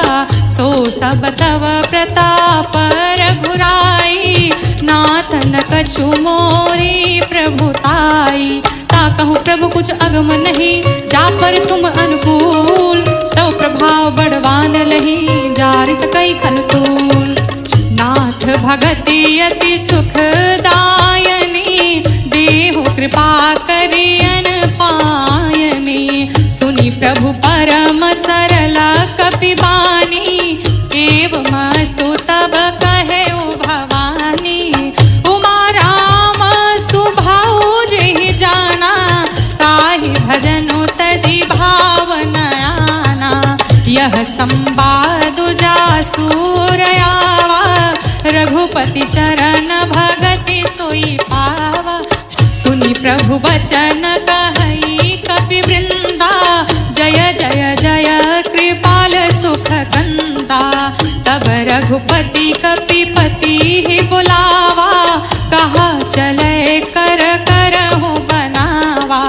सो सब तव प्रताप रघुराई, नाथन कछु मोरी प्रभुताई। ता कहूँ प्रभु कुछ अगम नहीं, जा पर तुम अनुकूल। तव प्रभाव बड़वान लही, जारि सकई खनतूल। नाथ भगति अति सुखदायनी, देहु कृपा करियन पायनी। सुनि प्रभु परम सरल कपि बानी, एवं सुतब कहे भवानी। उमा राम सुभाऊ जेहि जाना, ताहि भजनु तजि भावन आना। यह संवाद जासु रयावा, रघुपति चरण भगति सोई पावा। सुनि प्रभु बचन कहई कपि वृंदा, जय जय जय कृपाल सुख कंदा। तब रघुपति कपिपति ही बुलावा, कहा चले कर करहु बनावा।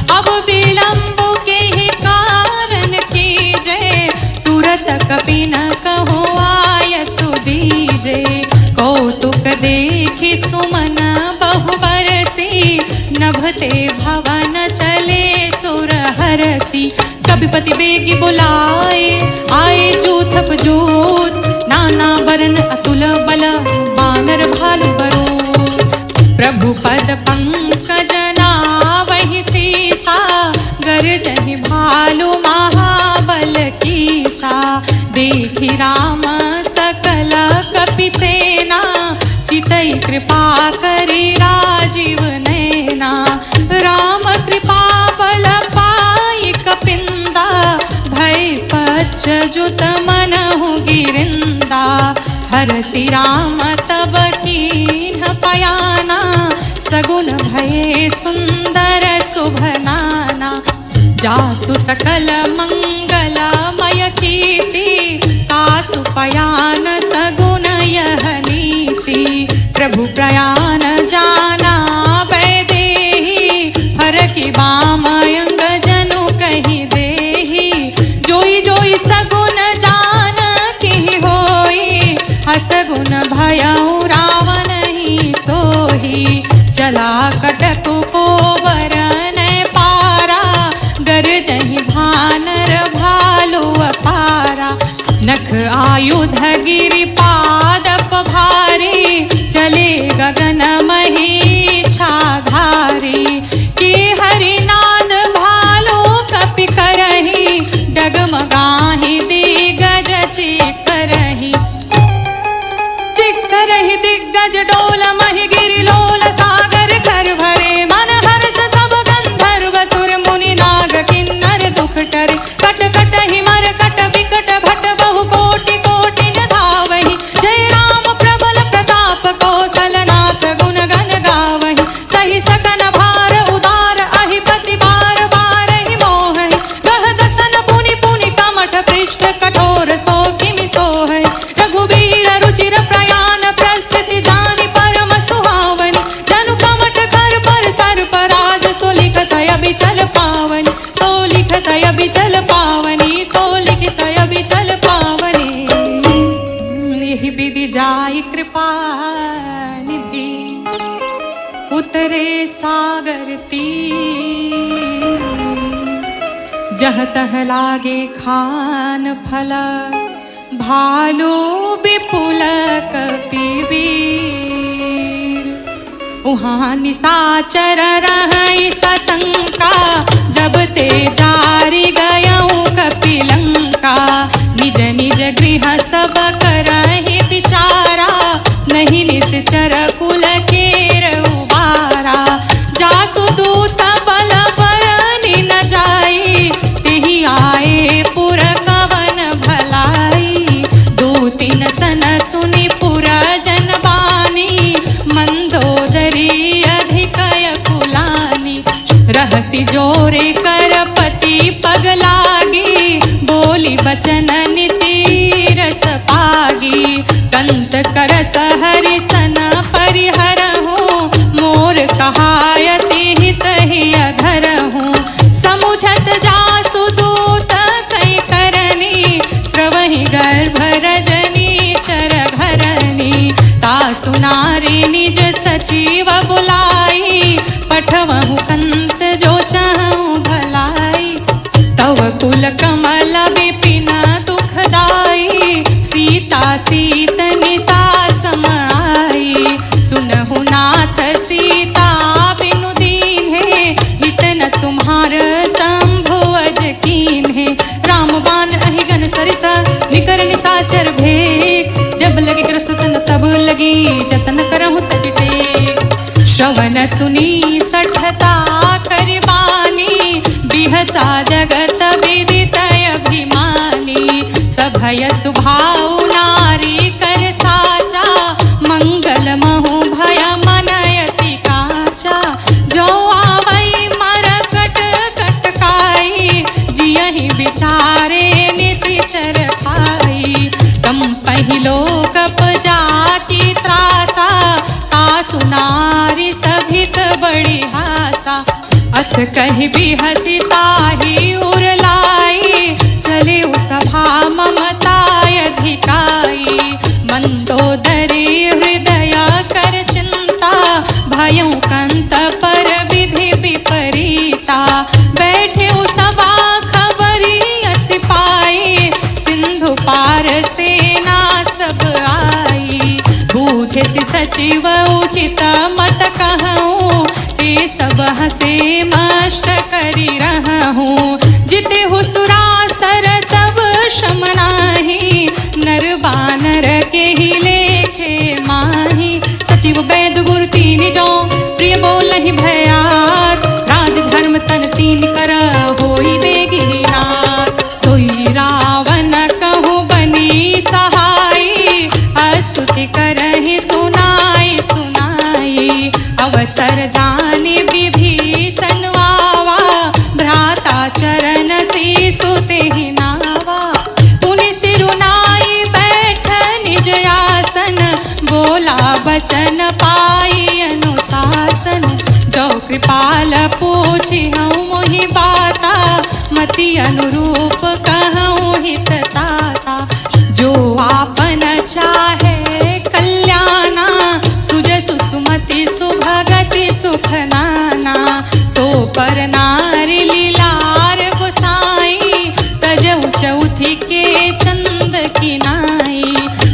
अब विलंब के ही कारण कीजे, तुरत कपि न कहो आय सुदीजे। कौतुक देखि सुमन बहु बरसी, नभते भवन चले सुर हरसी। कपिपति बेगी बुलाए, आए जूथप जूथ। नाना बरन अतुल बल, बानर भालु बरूद। प्रभु पद पंकज नावहि सीसा, गरजहि भालु महाबल कीसा। देखि राम सकल कपि सेना, चितई कृपा करि राजीव नैना। राम कृपा बल पाई कपिंदा, भय पच्छ जुत मनहु गिरिंदा। हरसि राम तब कीन्ह पयाना, सगुन भये सुंदर शुभ नाना। जासु सकल मंगलमय कीर्ति, तासु पयान सगुन यह नीति। प्रभु प्रयाण जाना वैदेही, हर की बाम अंग जनु कही देही। जोई जोई सगुन जान की होई, असगुन भयउ रावण ही सोही। चला कटकु को वरन पारा, गरजहि भानर भालु अपारा। नख आयुध गिरि पादप भारी, चले गगन मही छाधारी। के हरिनाद भालु कपि करही, डगमगाहि दिग्गज चिकरही। चिकरही दिग्गज डोल महि गिरि लोल, सागर कर भरे मन हर्ष सब गंधर्व सुर मुनि नाग किन्नर दुख टरे। कट कट हिमर कट विकट भट बहु कोटि कोटि धावहि। जय राम प्रबल प्रताप कौशलनाथ गुण गण गावहि। सही सकन भार उदार अहिपति बार बार ही मोहहि। गह दसन पुनि पुनि कमठ पृष्ठ कठोर सो किमि सोहहि। रघुबीर रुचिर प्रयाण प्रस्थिति जानि परम सुहावनि। जनु कमठ कर पर सर्प राज, सो लिखत अबिचल पावनि। सो लिखत अबिचल पावनि, सो लिखत अबिचल पावनि। यही विधि जाई कृपा निधि, उतरे सागर तीर। जह तह लागे खान फल, भालू विपुल कपिवीर। उहाँ निशाचर रहै सशंका, जब ते जारि गयऊँ कपिलंका। निज निज गृह सब करहि विचारा, नहीं निश्चर कुल केर उबारा। जासु दूत बल बरनि न जाई, तेहि आए पुर कवन भलाई। दो तीन सन सुनि पुर जन बानी, मंदोदरी अधिकय कुलानी। रहसी जोरे कर पति पग लागी, बोली बचन नीति रस पागी। कंत करस हरि सन परिहरहूँ, मोर कहायति हित ही अधरहूँ। समुझत जासु दूत कई करनी, स्रवहि गर्भ रजनी चर घरनी। तासु नारी निज सचिव बुलाई, पठवहु कंत जो चाहूँ भलाई। तव कुल कमल विपिन दुखदाई, सीता सीत निसा समाई। सुनहु नाथ सीता बिनु दीन्हे, हित न तुम्हार संभुवज कीन्हे। राम बाण अहिगन सरिसा, निकर निसाचर भेक। जब लगे ग्रसन तब लगी, जतन करहु तज टेक। श्रवण सुनी सठता करिबानी, बिहसा जगत विदित अभिमानी। सभय सुभाउ नारी कर साचा, मंगल महु भय मनयति काचा। जो आवई मरकट कटकाई, जियहि विचारे निशिचर खाई। कम पहिलो कप जाकी त्रासा, तासु नारी सभित बड़ी हासा। अस कहि बिहसी ताहि उरलाई, चले सभा ममताय अधिकाई। मंदोदरी हृदय कर चिंता, भयउ कंत पर विधि विपरीता। बैठे सभा खबरी सिपाही, सिंधु पार सेना सब आई। बूझे सचिव उचित मत कहूँ, ते सब हसे मष्ट करी रहूँ। जिते हो सुरासर तब शम नाही, नर बानर के ही लेखे माही। सचिव वैद गुरु तीन जो, प्रिय बोलहि भयास। राज धर्म तन तीन कर होई बेगी नाथ। सोई रावण कहूँ बनी सहाई, स्तुति करहि सुनाई सुनाई। अवसर बचन पाई अनुशासन, जो कृपाल पूछी हूँ मोहि बाता, मति अनुरूप कहूँ हित ताता। जो आपन चाहे कल्याणा, सुजसु सुमति सुभगति सुख नाना। सो पर नारी लीलार गोसाई, तजऊ चौथी के चंद की नाई।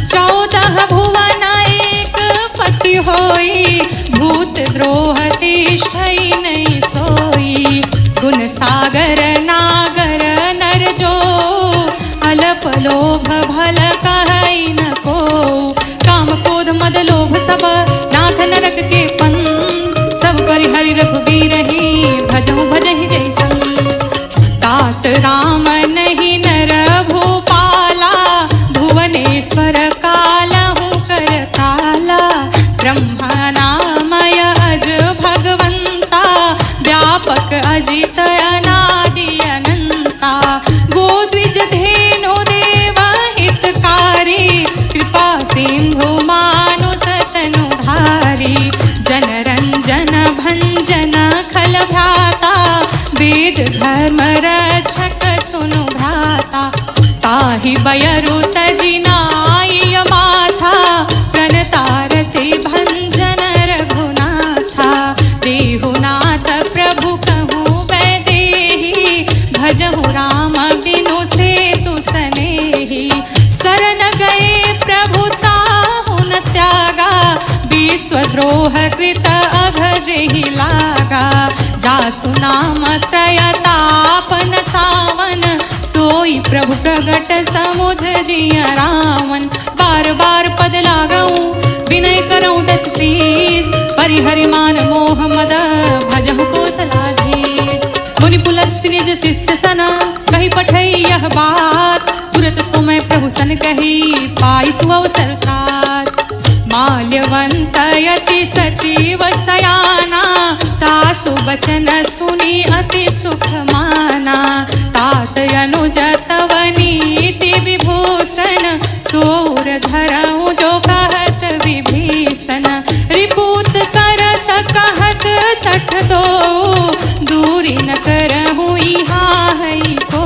14 भुवन एक पति होई, भूत द्रोह तिष्ठई नहीं सोई। गुण सागर नागर नर जो, अल्प लोभ भल कहई न को। काम क्रोध मद लोभ सब नाथ नरक के पंथ, सब परिहरि रघुबीर ही भजहु भजहि जैसन। तात राम नहीं नर भूपाला, भुवनेश्वर कालहु कर काला। ब्रह्मा नामय अज भगवंता, व्यापक अजित अनादि अनंता। गोद्विज धेनु देव हितकारी, कृपा सिंधु मानुष तनुधारी। जन रंजन भंजन खल भ्राता, वेद धर्म रक्षक सुनु भ्राता। ताहि बयरु तजि नाई माथा, प्रणतारति भंजन रघुनाथा। देहुनाथ प्रभु कहूँ वैदेही, भजहु राम बिनु सेतु सनेही। शरण गए प्रभु ताहु न त्यागा, विश्वद्रोह कृत अघजहि लागा। जासु नाम त्रयतापन सावन, सोई प्रभु प्रगट समुझ जिया रावण। बार बार पद लागऊं विनय करऊं दस शीस, परिहरि मान मोह मद भजहु कौशलाधीश। मुनि पुलस्त्य निज शिष्य सन, कही पठई यह बात। तुरत सुमय प्रभु सन कही, पाई सुअवसर तात। माल्यवंत यति सचिव सयाना, तासु बचन सुनी अति सुख माना। तात अनुज तव नीति विभूषण, सोर धरऊं जो कहत विभीषण। रिपुत कर सकहत 62, दूरी न करहूँ इहाँ है को।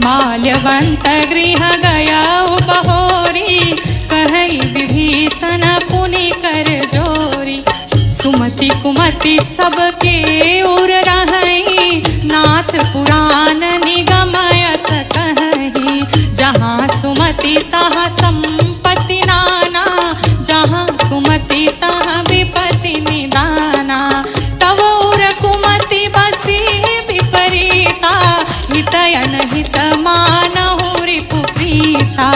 माल्यवंत गृह गया बहोरी, कहई विभीषण पुनि कर जोरी। सुमति कुमति सबके उर रहई, नाथ पुराण निगमयस कहही। जहाँ सुमति तहाँ संपत्ति नाना, जहाँ कुमति तहाँ विपत्ति निदाना। तव उर कुमति बसी विपरीता, हितयन हित मानहु रिपु प्रीता।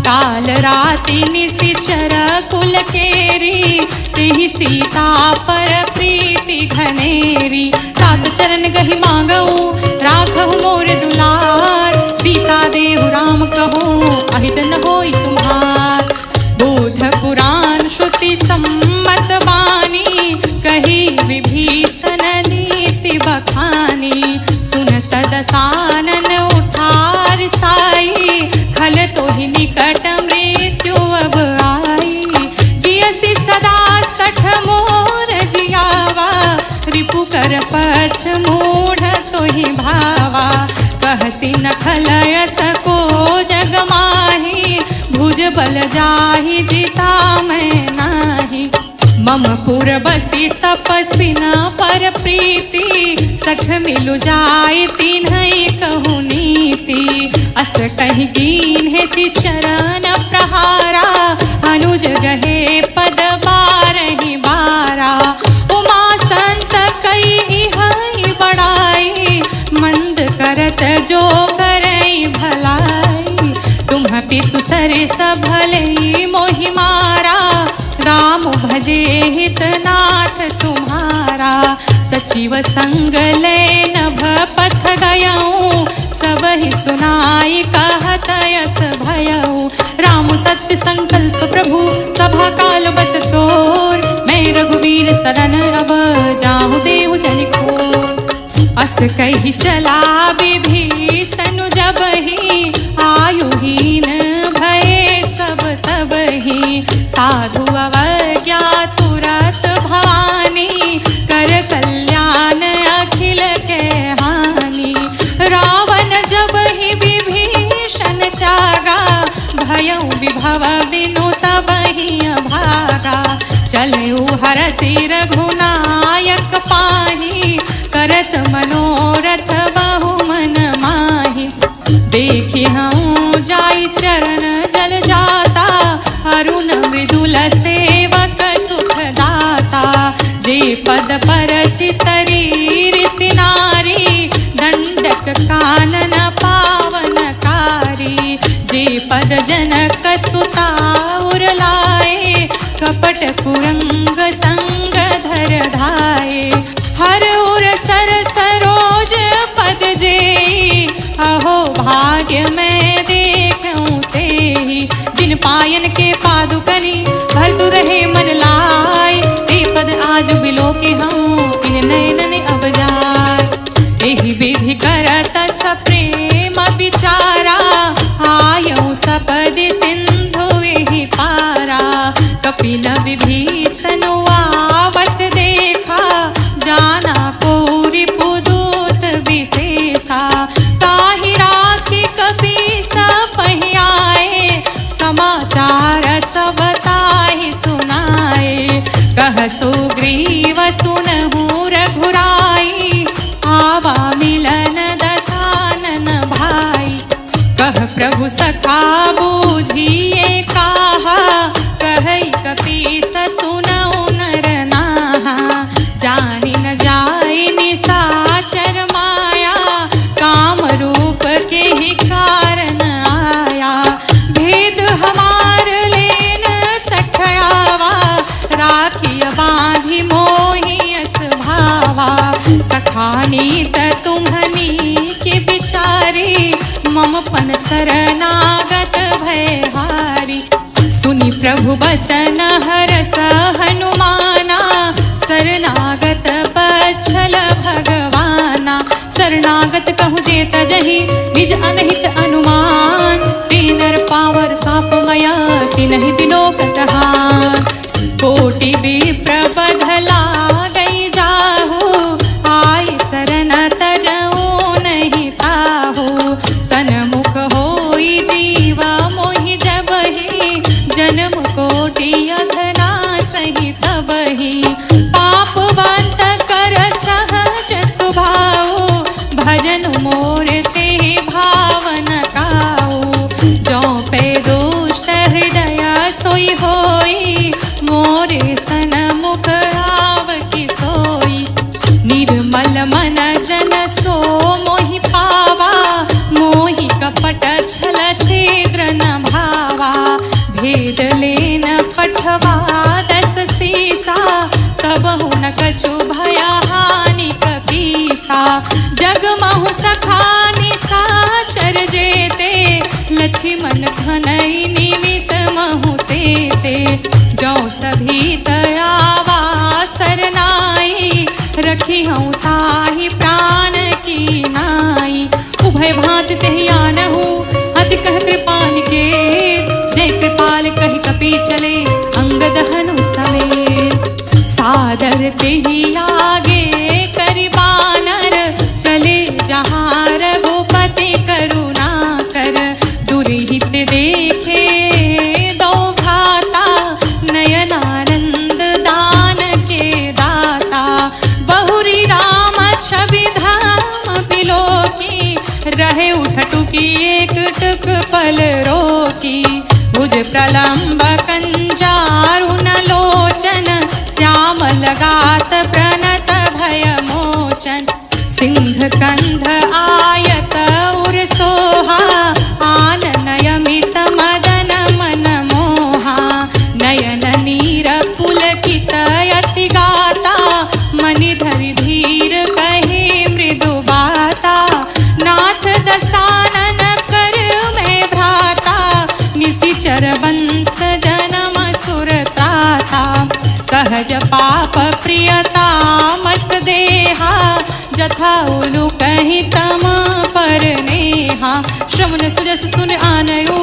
काल राति निशिचर कुल केरी, तेहि सीता पर प्रीति घनेरी। तात चरण गहि मांगऊं, राखहु मोर दुलार। सीता देहु राम कहूँ, अहित न होई तुम्हार। बोध पुराण श्रुति सम्मत बानी, कही विभीषण नीति बखानी। सुनत दसानन उठार साई, खल तोहि निकट मृत्यु अब आई। जियसि सदा 60 मोर जियावा, रिपु कर पछ मूढ़ तोहि भावा। कहसी न खलयस को जग माही, भुज बल जाहि जिता मैं नाही। मम पुर बसी तपस्वी न पर प्रीति, 60 मिलु जाय तिन्है कहूँ नीति। अस कहि दीन्हे सि चरण प्रहारा, अनुज गहे पद 12 बारा। उमा संत कई हई बड़ाई, मंद करत जो करई भलाई। तुम पितु सरिस भले मोहि मारा, राम भजे हितनाथ तुम्हारा। सचिव संग ले नभ पथ गयऊं, सब ही सुनाई कहत यस भयऊं। राम सत्य संकल्प प्रभु सभा काल बस तोर, मैं रघुवीर शरण अब जाहु देहु जनिको। अस कही चला विभीषण जबहि, आयुहीन भये सब तबहि। साधु अवै भयउ विभव बिनु तबहि भागा। चलऊ हरसि रघुनायक पाहि करत मनोरथ बहु मन माहि। देखि हूँ जाई चरण जल जाता अरुण मृदुल सेवक सुख दाता। जे पद परसि तरी ऋषि नारी दंडक कानन पावनकारी। जे पद जनक सुता उरलाए कपट कुरंग संग धर धाये। हर उर सर सरोज पद जे अहो भाग्य मैं देखूं तेहि। जिन पायन के पादुकनि भरतु रहे मन लाय। ते पद आज बिलोके हूँ इन नयन अब जाय। एहि विधि करत सप्रेम विचारा आयऊ सपदि सिंधु एहि पारा। कपिन विभीषण आवत देखा जाना को रिपुदूत विशेषा। ताहि राखी कपीस पहियाए समाचार सब ताहि सुनाए। कह सुग्रीव सुनहु रघुराई आवा मिलन दसानन भाई। कह प्रभु सखा बूझिए काहा कहई कपीस सुनऊ नर नाहा। जानि न जाय निशाचर माया काम रूप के ही कारण आया। भेद हमार लेन सठयावा राखिय बांधि मोहि अस भावा। सखानीत तुम्हनी के बिचारी मम पन शरणागत भयहारी। सुनि प्रभु बचन हरस हनुमाना शरणागत बच्छल भगवाना। शरणागत कहूँ जे तजहि निज अनहित अनुमान। तीनर पावर पापमय तिनहि तिलोक तहान। कोटि विप्र बधला गई जाहु आय शरण तजऊ नहीं ताहु। सनमुख होई जीव मोहि जबहि जन्म कोटि अघना सही तबहि। पापवंत कर सहज स्वभाव भजन मोर ते भावन काऊ। जो पे दुष्ट हृदय सोई होई मोरे सनमुख आव की सोई। निर्मल मन जन सो मोहि पावा मोहि कपट छल छेद्र न भावा। भेद लेन पठवा दस सीसा कबहु न कछु भया हानि कपीसा। जग महु सखानि साचर जेते लक्ष्मण घनई निमिष महु तेते। जो सभी दयावा सरनाई रखी हूँ ताहि प्राण की नाई। उभय भांति तेहि आनहु अति कह कृपाल के। जय कृपाल कहि कपि चले अंगद हनु समेत। सादर तेहि आगे करि बानर चले जहाँ रघुपति करुणा कर। दुर्हित देखे दो भ्राता नयनानंद दान के दाता। बहुरी राम छवि धाम बिलोकी रहे उठटुकी एक टुक पल रोकी। भुज प्रलंब कंजारुन लोचन श्याम लगात प्रणत भय मोचन। सिंह कंध आयत उर सोहा आन नयमित मदन मन मोहा। नयन नीर पुलकित यति गाता मनि धरि धीर कहे मृदु बाता। नाथ दसानन कर में भ्राता निशिचर वंश जन्म सुरताता। सहज पाप प्रियता मस देहा जथा उलु कहि तम पर नेहा। श्रवण सुजस सुन आनयु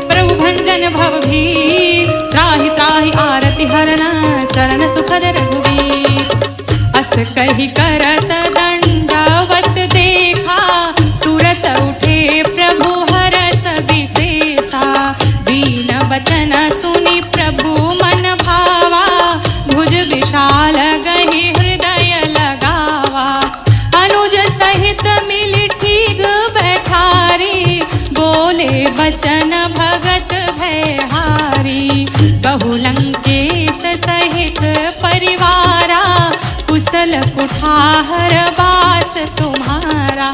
प्रभु भंजन भव भीर। त्राहि त्राहि आरति हरन शरण सुखद रघुवीर। अस कहि करत दंडवत देखा तुरत उठे प्रभु हरस विशेषा। दीन बचन भगत भयहारी। बहुलंकेश सहित परिवारा कुशल कुठार बास तुम्हारा।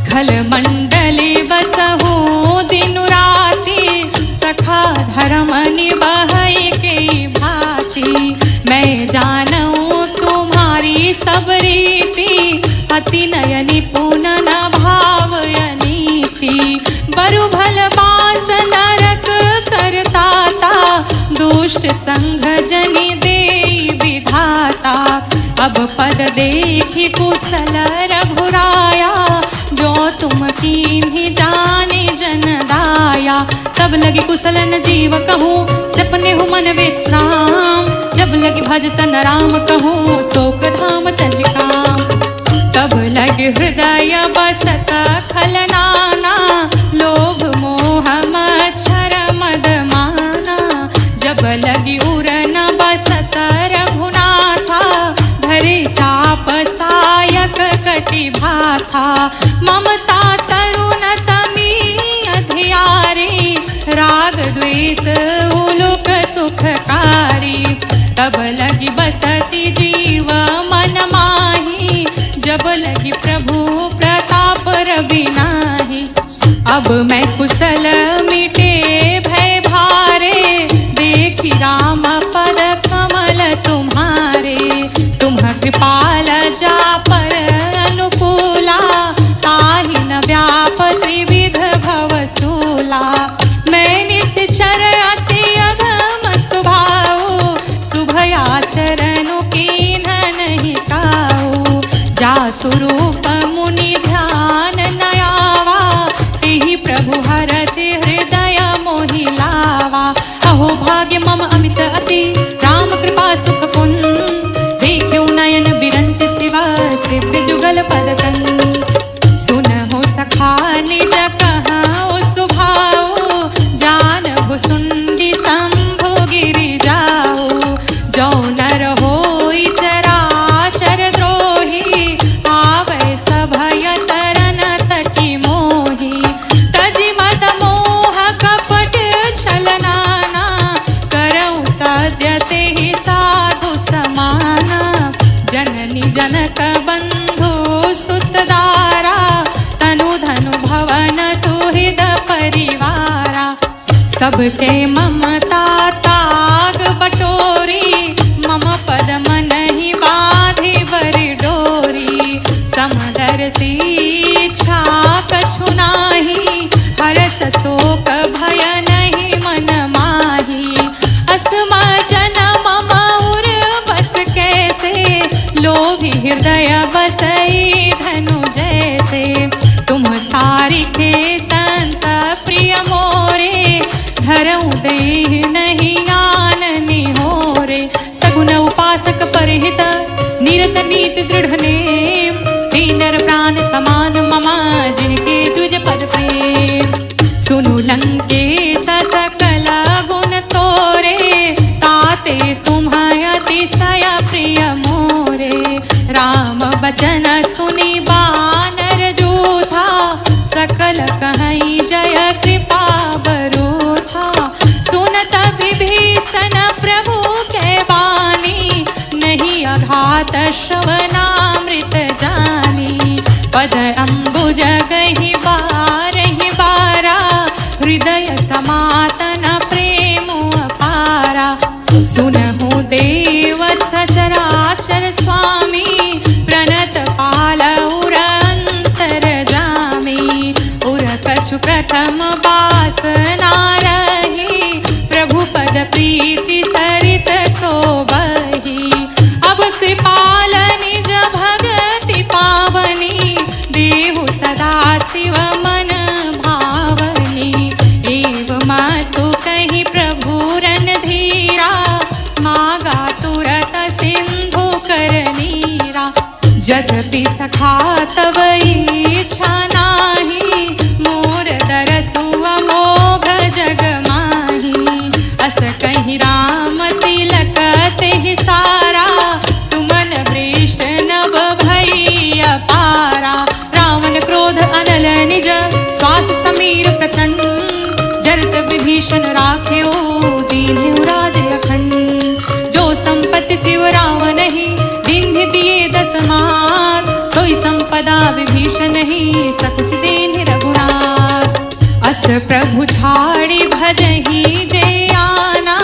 खल मंडली बसहु दिन राति सखा धर्म निबहै के भांति। मैं जानूं तुम्हारी सब रीति अति नय निपुण न भाव नीति। बरु भल बास नरक करताता दुष्ट संग जनि देई विधाता। अब पद देखी कुशल रघुराया जो तुम कीन्ही जाने जन दाया। तब लगी कुशलन जीव कहूँ सपने हूँ मन विश्राम। जब लगी भजतन राम कहूँ शोक धाम तज काम। तब लगे हृदय बसत खल नाना लोभ मोह मच्छर मद माना। जब लगी उरन बसत रघुनाथा धरे चाप सायक कटि भाथा। ममता तरुण तमी अधियारी राग द्वेष उलुक सुखकारी। तब लगी बसती जीव मन माही जब लगी प्रभु प्रताप रवि नाही। अब मैं कुशल मिटे भय भारे देखी राम पद कमल तुम्हारे। तुम कृपाल जा पर अनुकूला ताहि न व्याप त्रिविध भवसूला। मैं निश्चर अति अधम स्वभाव शुभयाचरण कीन्ह नहीं काऊ। जा स्वरूप मुनि ध्यान नयावा तेहि प्रभु हरसि हृदय मोहि लावा। अहो भाग्य मम अमित अति राम कृपा सुख पुन। देखियो नयन बिरंच शिवा सेव्य जुगल पदकन। सुनहु सखा निज कहाओ सुभाओ जानहु सुंदी शंभु गिरि जाओ। जो नर होई चराचर द्रोही आवे सभय शरण तकी मोही। तजि मद मोह कपट छलनाना करऊ सद्य तेहि साधु समाना। जननी जनक बंधु सुतदारा तनु धनु भवन सुहृद परिवारा। सबके ममता ताग बटोरी मम पद मन ही बाधि बरि डोरी। समदर्शी इच्छा कछु नाही हरस शोक भय नहीं मन माही। अस्मा जन मम उर बस कैसे लोभी हृदय बसई धनु जैसे। तुम सारिखे संत प्रिय मोरे धरऊ देह नहीं आननी होरे। सगुन उपासक परहित निरत नीति दृढ़ नेम। दीनर प्राण समान ममा जिनके तुझ पद प्रेम। सुनु लंकेश सकल गुण तोरे ताते तुम्हाय अतिशय प्रिय मोरे। राम बचन सुनि बानर जूथा सकल कहीं जय कृपा बरूथा। सुनत विभीषण प्रभु के वाणी नहीं अघात श्रवणामृत जानी। पद अम्बुज गहि बारहि बारा हृदय समातन प्रेम अपारा। सुनहु देव सचराचर स्वामी प्रणत पाल उर अंतर जामी। उर कछु प्रथम बास नारही प्रभु पद प्रीति सरित सोबही। अब कृपाल निज भगति पावनी देहु सदा शिव मन भावनी। एवमास्तु कहि प्रभु रणधीरा मागा तुरत सिंधु कर नीरा। यद्यपि सखा तव इच्छा नाही मोर दरसु अमोघ जग माही। अस कहि राम तिलक तेहि सारा सुमन वृष्ट नभ भई अपारा। रावण क्रोध अनल निज श्वास समीर प्रचंड जर राख्यो दीन्हि राज अखंड। जो संपत्ति शिव रावण ही दीन्हि दिए 10 मात, सोई संपदा विभीषण ही सकुच दीन्हि रघुनाथ। अस प्रभु छाड़ी भजहि जे आना,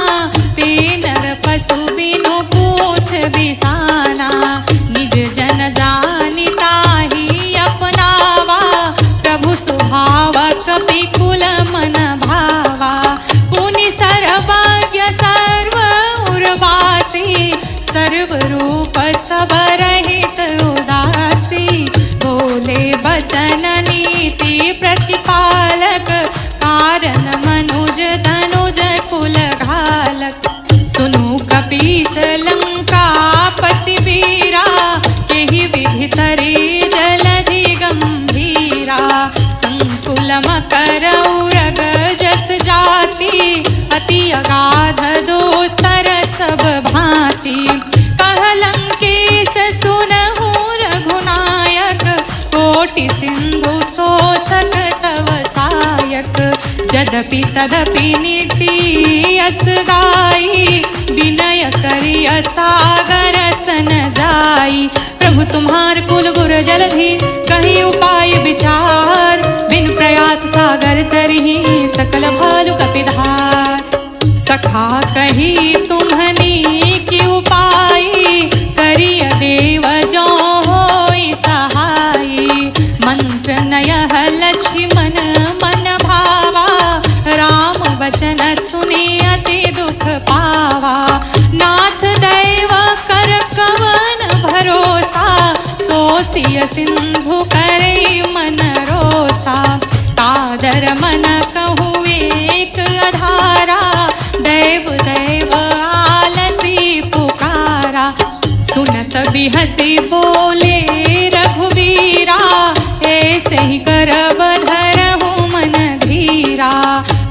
ते नर पशु बिनु पूछ बिसाना। निज जन जानिता ही अपनावा, प्रभु सुभाव कपि कुल मन भावा। पुनि सर्वज्ञ सर्व उर्वासी, सर्व रूप सब रहित उदासी। बोले बचन नीति प्रतिपालक, कारण मनुज तनुज कुल घालक। सुनु कपीस लंकापति वीरा, केहि विधि तरे जलधि गंभीरा। संकुल मकर उरग जस जाति, अति अगाध दोस्तर सब भांति। कहलंकेश सुनहु रघुनायक, कोटि सिंधु शोषक तव सायक। यद्यपि तदपि नीति यस गाई, विनय करिय सागर सन जाई। प्रभु तुम्हार कुल गुर जलधि, कहीं उपाय विचार। बिन प्रयास सागर तरहि, सकल भालु कपिधार। सखा कही तुम्हनी की उपाय, करिय देव जो होई सहाई। मंत्र नयह लक्ष्मण मन भावा, राम वचन सुनि अति दुख पावा। नाथ दैव कर कवन भरोसा, सोसिय सिंधु करे मन रोसा। तादर मन कहु एक अधारा, दैव दैव आलसी पुकारा। सुनत बिहसी बोले रघुवीरा, ऐसे ही करब धरहु मन धीरा।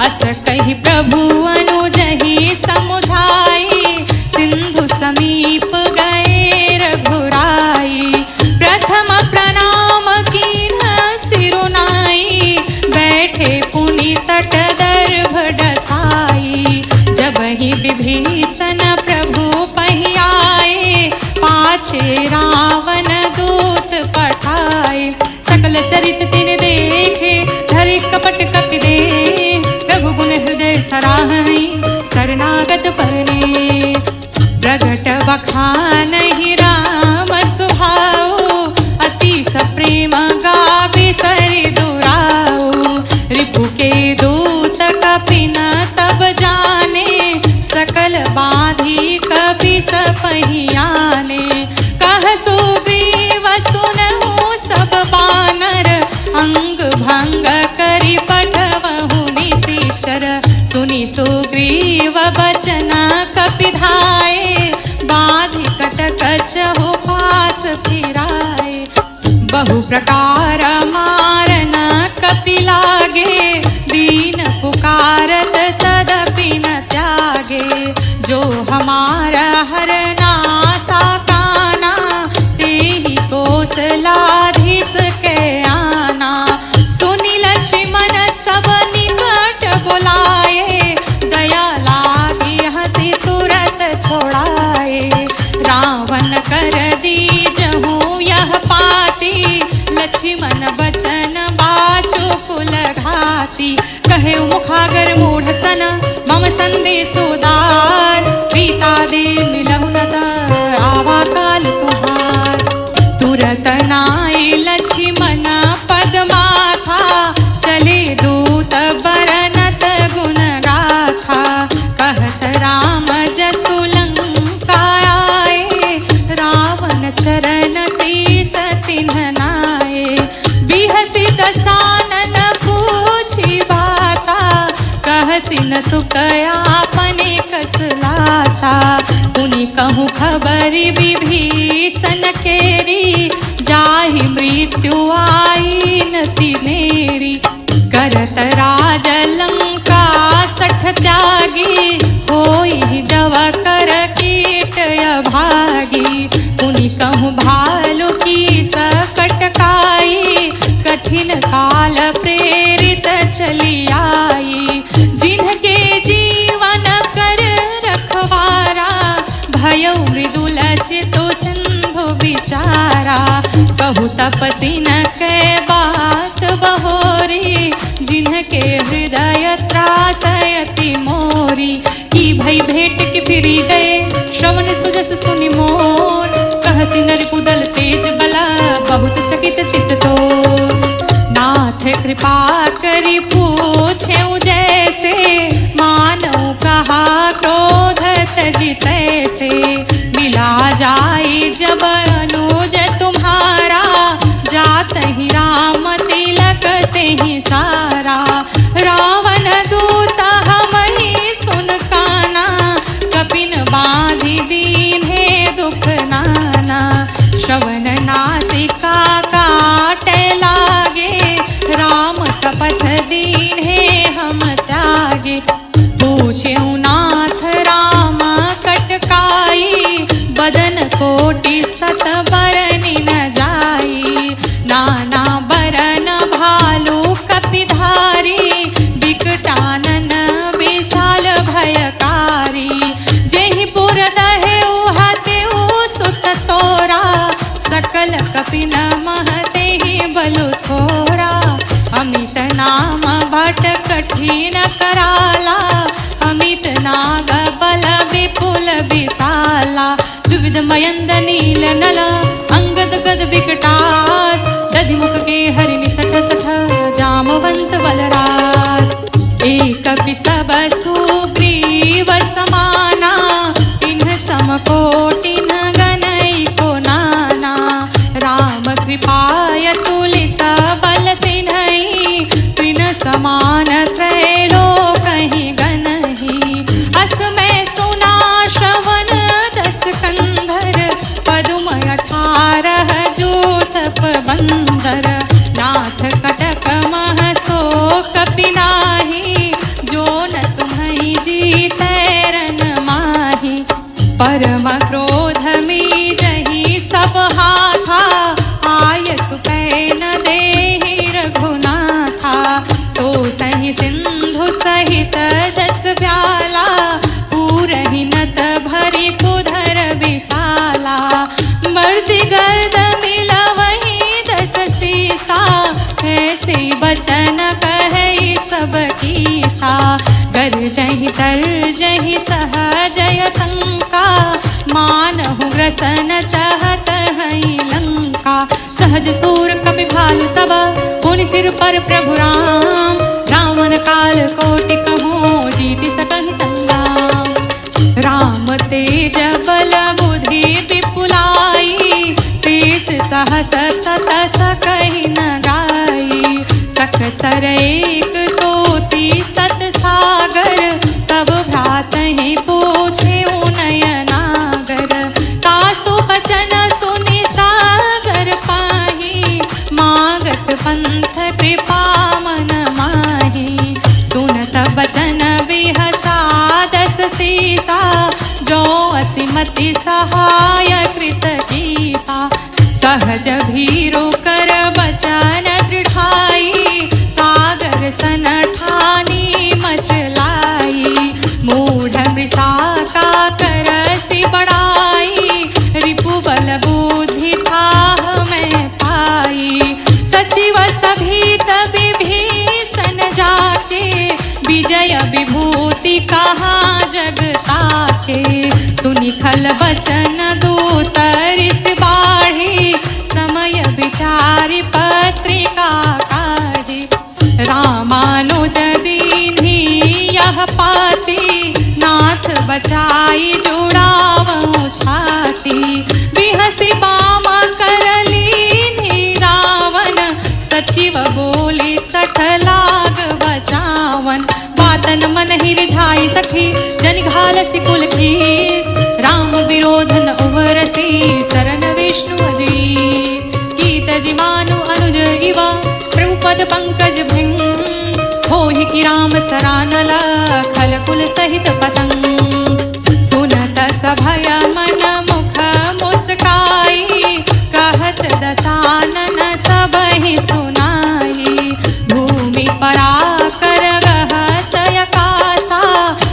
अस कहि प्रभु अनुजहि समुझाई, सिंधु समीप गए रघुराई। प्रथम प्रणाम कीन्ह सिरुनाई, बैठे पुनि तट दर्भ डसाई। जबहि विभीषण प्रभु पहियाए, पाछे रावण दूत पठाए। सकल चरित तिन देखे, धरि कपट कपि दे। रघुगुण हृदय सराहई, शरणागत परने। प्रगट बखानहि राम सुभाऊ, अति सप्रेम गावे सरि दुराऊ। रिपु के दूत कपि न तब जाने, सकल बाधी कपि सपहियाने। कह सुग्रीव सुनहु सब बानर, अंग भंग करि पठवहु निशिचर। सुनि सुग्रीव बचन कपिधाए, बाधि कटक चहु पास फिराए। बहु प्रकार मारन कपि लागे, दीन पुकारत तदपि न त्यागे। जो हमारा हरना साकाना, तेहि कौशलाधीश के आना। सुनि लक्ष्मण सब निकट बुलाए, दया लागी हंसी तुरत छोड़ाए। रावण कर दीजहु यह पाती, लक्ष्मण बचन बाचो कुल घाती। कहे मुखागर मूढ़ सन, मम संदेश उदार। सीता दे मिलहु न त आवा काल तुहार। तुरत नाई लक्ष्मण पद माथा, चले दूत बरनत गुण गाथा। कहत राम जसु लंका आए, रावण चरण शीस तिन्ह नाए। बिहसी दसानन पूछी बाता, कहसी न सुख आपने कसलाता। उनि कहूँ खबरि विभीषण केरी, जाहि मृत्यु आई न तिनेरी। करत राज लंका सठ त्यागी, होई जव कर कीट अभागी। पुनि कहूँ भालु की सकटकाई, कठिन काल प्रेरित चली आई। जिनके जी कहु तपसी न के बात बहोरी, जिनके हृदय त्रासयति मोरी। की भई भेंट के फिरी गए, श्रवण सुजस सुनि मोर। कहसी नरपुदल तेज बला, बहुत चकित चित तोर। नाथ कृपा करि पूछे जैसे, मानव कहा क्रोध तजि तैसे। मिला जाए जब अनुज तुम्हारा, जात ही राम तिलक तेहि सारा। रावण दूत हमहि सुन काना, कपिन बाँधि दीन्हे दुख नाना। श्रवण नासिका काटे लागे, राम शपथ दीन्हे हम त्यागे। पूछेउ नाथ राम कटकाई, बदन कोटि सत बरनि न जाई। नाना बरन भालू कपिधारी, बिकटानन विशाल भयकारी। जेहि पुर दहेउ हतेउ सुत तोरा, सकल कपिन महतेहि बलु थोरा। अमित नाम भट कठिन कराला, अमित नाग बल विपुल विशाला। विविध मयंद नील नला, अंगद गद विकटास। दधिमुख के हरिणि सठ सठ, जामवंत बलराज। एक सब सुग्रीव समाना, इन्ह सम कोटिन गनई को नाना। राम कृपाय तुलित बल तिन्हई, तिन समान त्रैलोकहि गनहि। अस में सुना श्रवण दस कंधर, पदुम 18 जूथप बंदर। नाथ कटक मह सो कपिनाहि, जो न तुम्हि जीतै रन माहि। परम क्रोध में जहि सब हाथा, आय सुपै न देहि रघुनाथा। सो सहि सिंधु सहित जस व्याला, पूरहि नत भरि कुधर विशाला। मर्दि गर्द मिलवहि 10 सीसा, ऐसे बचन कहै सब कीसा। गर्जहि तर्जहि सहजय शंका, मानहु ग्रसन चहत हई लंका। सहज सूर कपि भालु सब, पुनि सिर पर प्रभु राम। रावण काल कोटि कहूँ, जीति सकहि संग्राम। राम तेज बल बुद्धि विपुलाई, शेष सहस सत सकहि न गाई। सकसर एक सोसी सत सागर, तब भ्रातहि पूछेउ नयनागर। तासु बचन सुनि सागर पाहि, मागत पंथ कृपा मन माहि। सुनत बचन बिहसा 10 सीसा, जो असिमति सहाय कृत कीसा। सहज भीरु कर बचन दृढ़ाई, सागर सन ठानी मचलाई। मूढ़ मृषा का करसि बड़ाई, रिपु बल बुद्धि थाह में पाई। सचिव सभीत विभीषण जाके, विजय विभूति कहाँ जग ताके। सुनि खल बचन दूत रिस बाढ़ी, समय विचारि पत्रिका काढ़ी। रामानुज दीन्हि यह पाती, नाथ बचाई जुड़ावउ छाती। बिहसि बामा करलीन्हि रावण, सचिव बोली सठ लाग बचावन। बातन मन ही रिझाई सखी, जनि घालसि कुल खीस। राम विरोध न उबरसि, शरण विष्णु अजीत। कीत जिमानु अनुज इवा, प्रभु पद पंकज भृंग। होहि की राम सरानला, खल कुल सहित पतंग। सुनत सभय मन मुख मुस्काई, कहत दसानन सबहि सुनाई। भूमि पराकर गहत यकासा,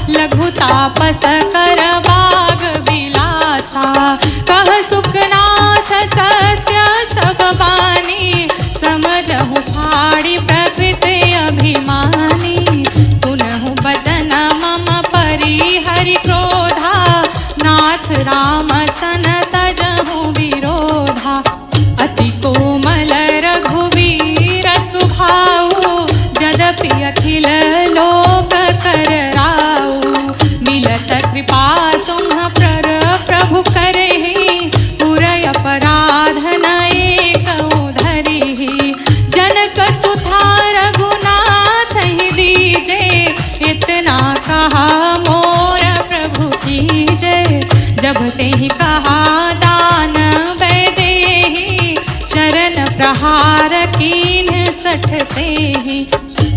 लघु तापस कर बाग बिलासा। कह सुखनाथ सत्य सब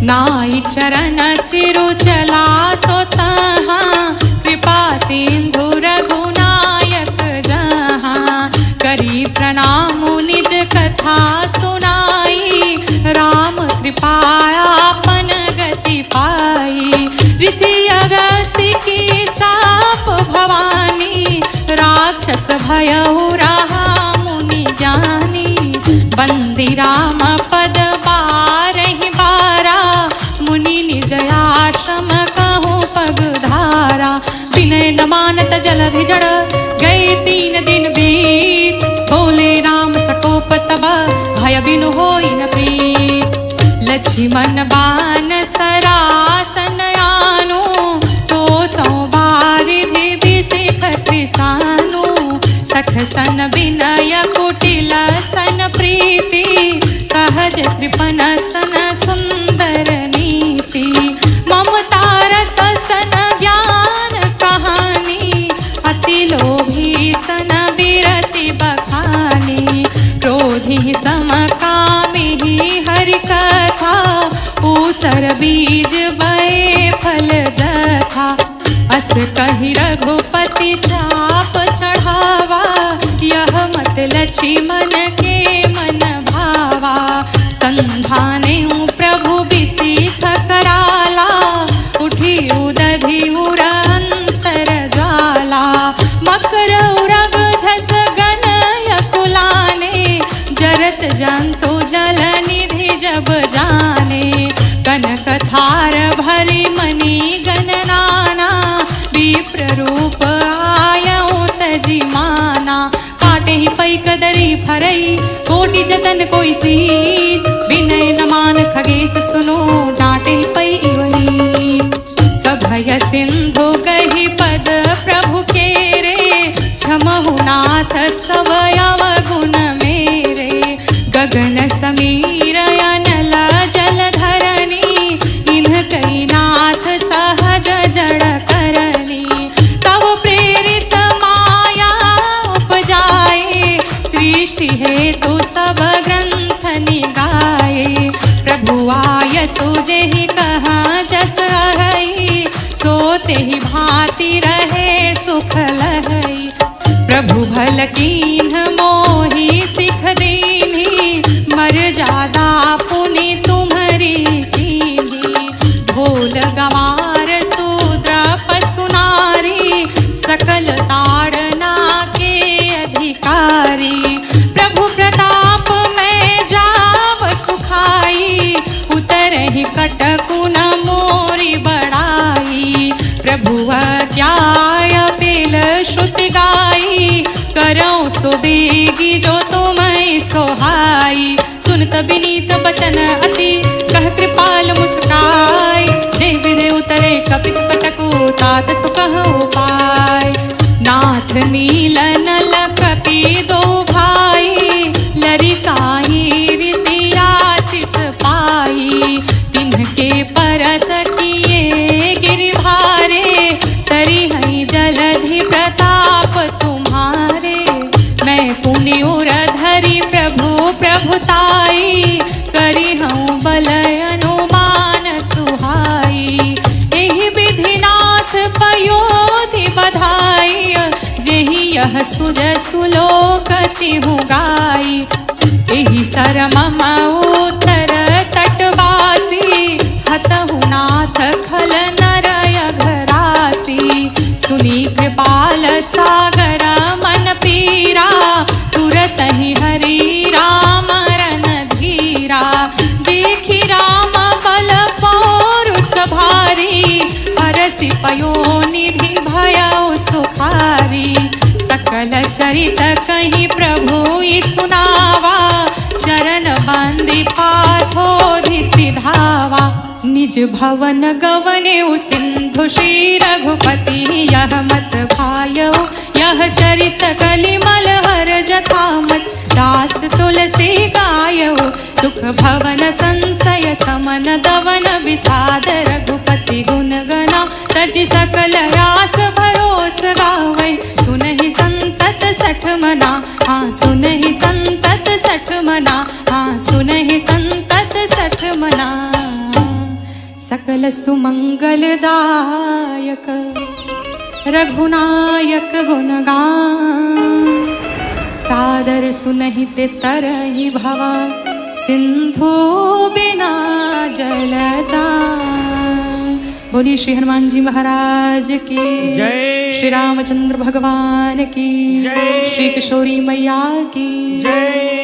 नाई चरण सिरु चला सो तहाँ, कृपा सिंधु रघुनायक जहाँ। करी प्रणाम निज कथा सुनाई, राम कृपा आपन गति पाई। ऋषि अगस्त्य की साप भवानी, राक्षस भयउ रहा मुनि ज्ञानी। बंदी राम पद बारहि बारा, मुनि निज आश्रम कहूँ पग धारा। विनय न मानत जलधि जड़, गए 3 दिन बीत। बोले राम सकोप तब, भय बिनु होई न प्रीत। लक्ष्मण बान सरासन आनो, सो बारिधि बिसिख त्रिसानो। 60 सन विनय कुटिल सन प्रीति, सहज कृपन सन सुंदर नीति। ममता रत सन ज्ञान कहानी, अति लोभी सन विरति बखानी। क्रोधी सम कामी हरि कथा, ऊसर बीज बए फल जथा। अस कहि रघुपति चाप चढ़ावा, यह मत लक्ष्मण के मन भावा। संधाने प्रभु बिसिख कराला, उठी उदधि उर अंतर ज्वाला। मकर उरग झस गनय कुलाने, जरत जंतु जल निधि जब जाने। कनक थार भरी मणि गण नाना, विप्र रूप आयऊ तजी माना। काटे ही पै कदरी फरई, कोटि जतन कोई सीज। विनय न मान खगेश सुनो, डांटे ही पै इवही। सभय सिंधु गहि पद प्रभु केरे, क्षमहु नाथ सब अवगुण मेरे। गगन समीर अनल जल धरनी, इन्ह नाथ सहज जड़ करनी। तब प्रेरित माया उपजाए, सृष्टि हेतु सब ग्रंथ निगाए। प्रभु आय सुजेहि कहाँ जस हई, सोते ही भांति रहे सुख लहई। प्रभु भल कीन्ह मोहि सिख दीन्ही, मर्यादा पुनि तुम्हरी कीन्ही। ढोल गवार शूद्र पशु नारी, सकल ताड़ना के अधिकारी। प्रभु प्रताप में जाव सुखाई, उतरहि कटकु न मोरी बड़ाई। प्रभु अध्याय पेल श्रुति गाई, करऊँ सुबेगी जो तुम्हें सोहाई। सुनत विनीत बचन अति, कह कृपाल मुस्काय। जे विधि उतरे कपित कटकु, तात सुकहु पाय। नाथ नील नल कपि दो भाई, लरिकाई ऋषि आशीष पाई। तिन्हके परस किए गिरि भारे, तरि हई जलधि प्रताप तुम्हारे। मैं पुनि उर धरि प्रभु प्रभुताई, करि हूँ बल अनुमान सुहाई। एहि विधि नाथ पयोधि बधाई, जेहि यह सुज सुलोकति हूँ गाई। एहि सरम उत्तर तटवासी, हतहु नाथ खल नरय घरासी। सुनी कृपाल सागर मन पीरा, तुरत ही हरि राम रन धीरा। देखी राम बल पौरुष भारी, हरसि पयो निधि भयउ सुखारी। सकल चरित कहीं प्रभु ई सुनावा, चरण बंदी पाथोधि सिधावा। निज भवन गवने सिंधु श्री रघुपति, यह मत भायौ यह चरित कलिमल हर जथामत। दास तुलसी गायौ, सुख भवन संशय समन दवन विषाद। रघुपति गुण गना, तज सकल आस भरोस गावै। सुनहि संतत सठ मना, हाँ सुनहि संतत सठ मना, हाँ सुनहि संतत सठ मना। सकल सुमंगलदायक रघुनायक गुणगान सादर सुनहित तरहि भवा सिंधु बिना जल जान। बोली श्री हनुमान जी महाराज की जय। श्री रामचंद्र भगवान की जय। श्री किशोरी मैया की जय।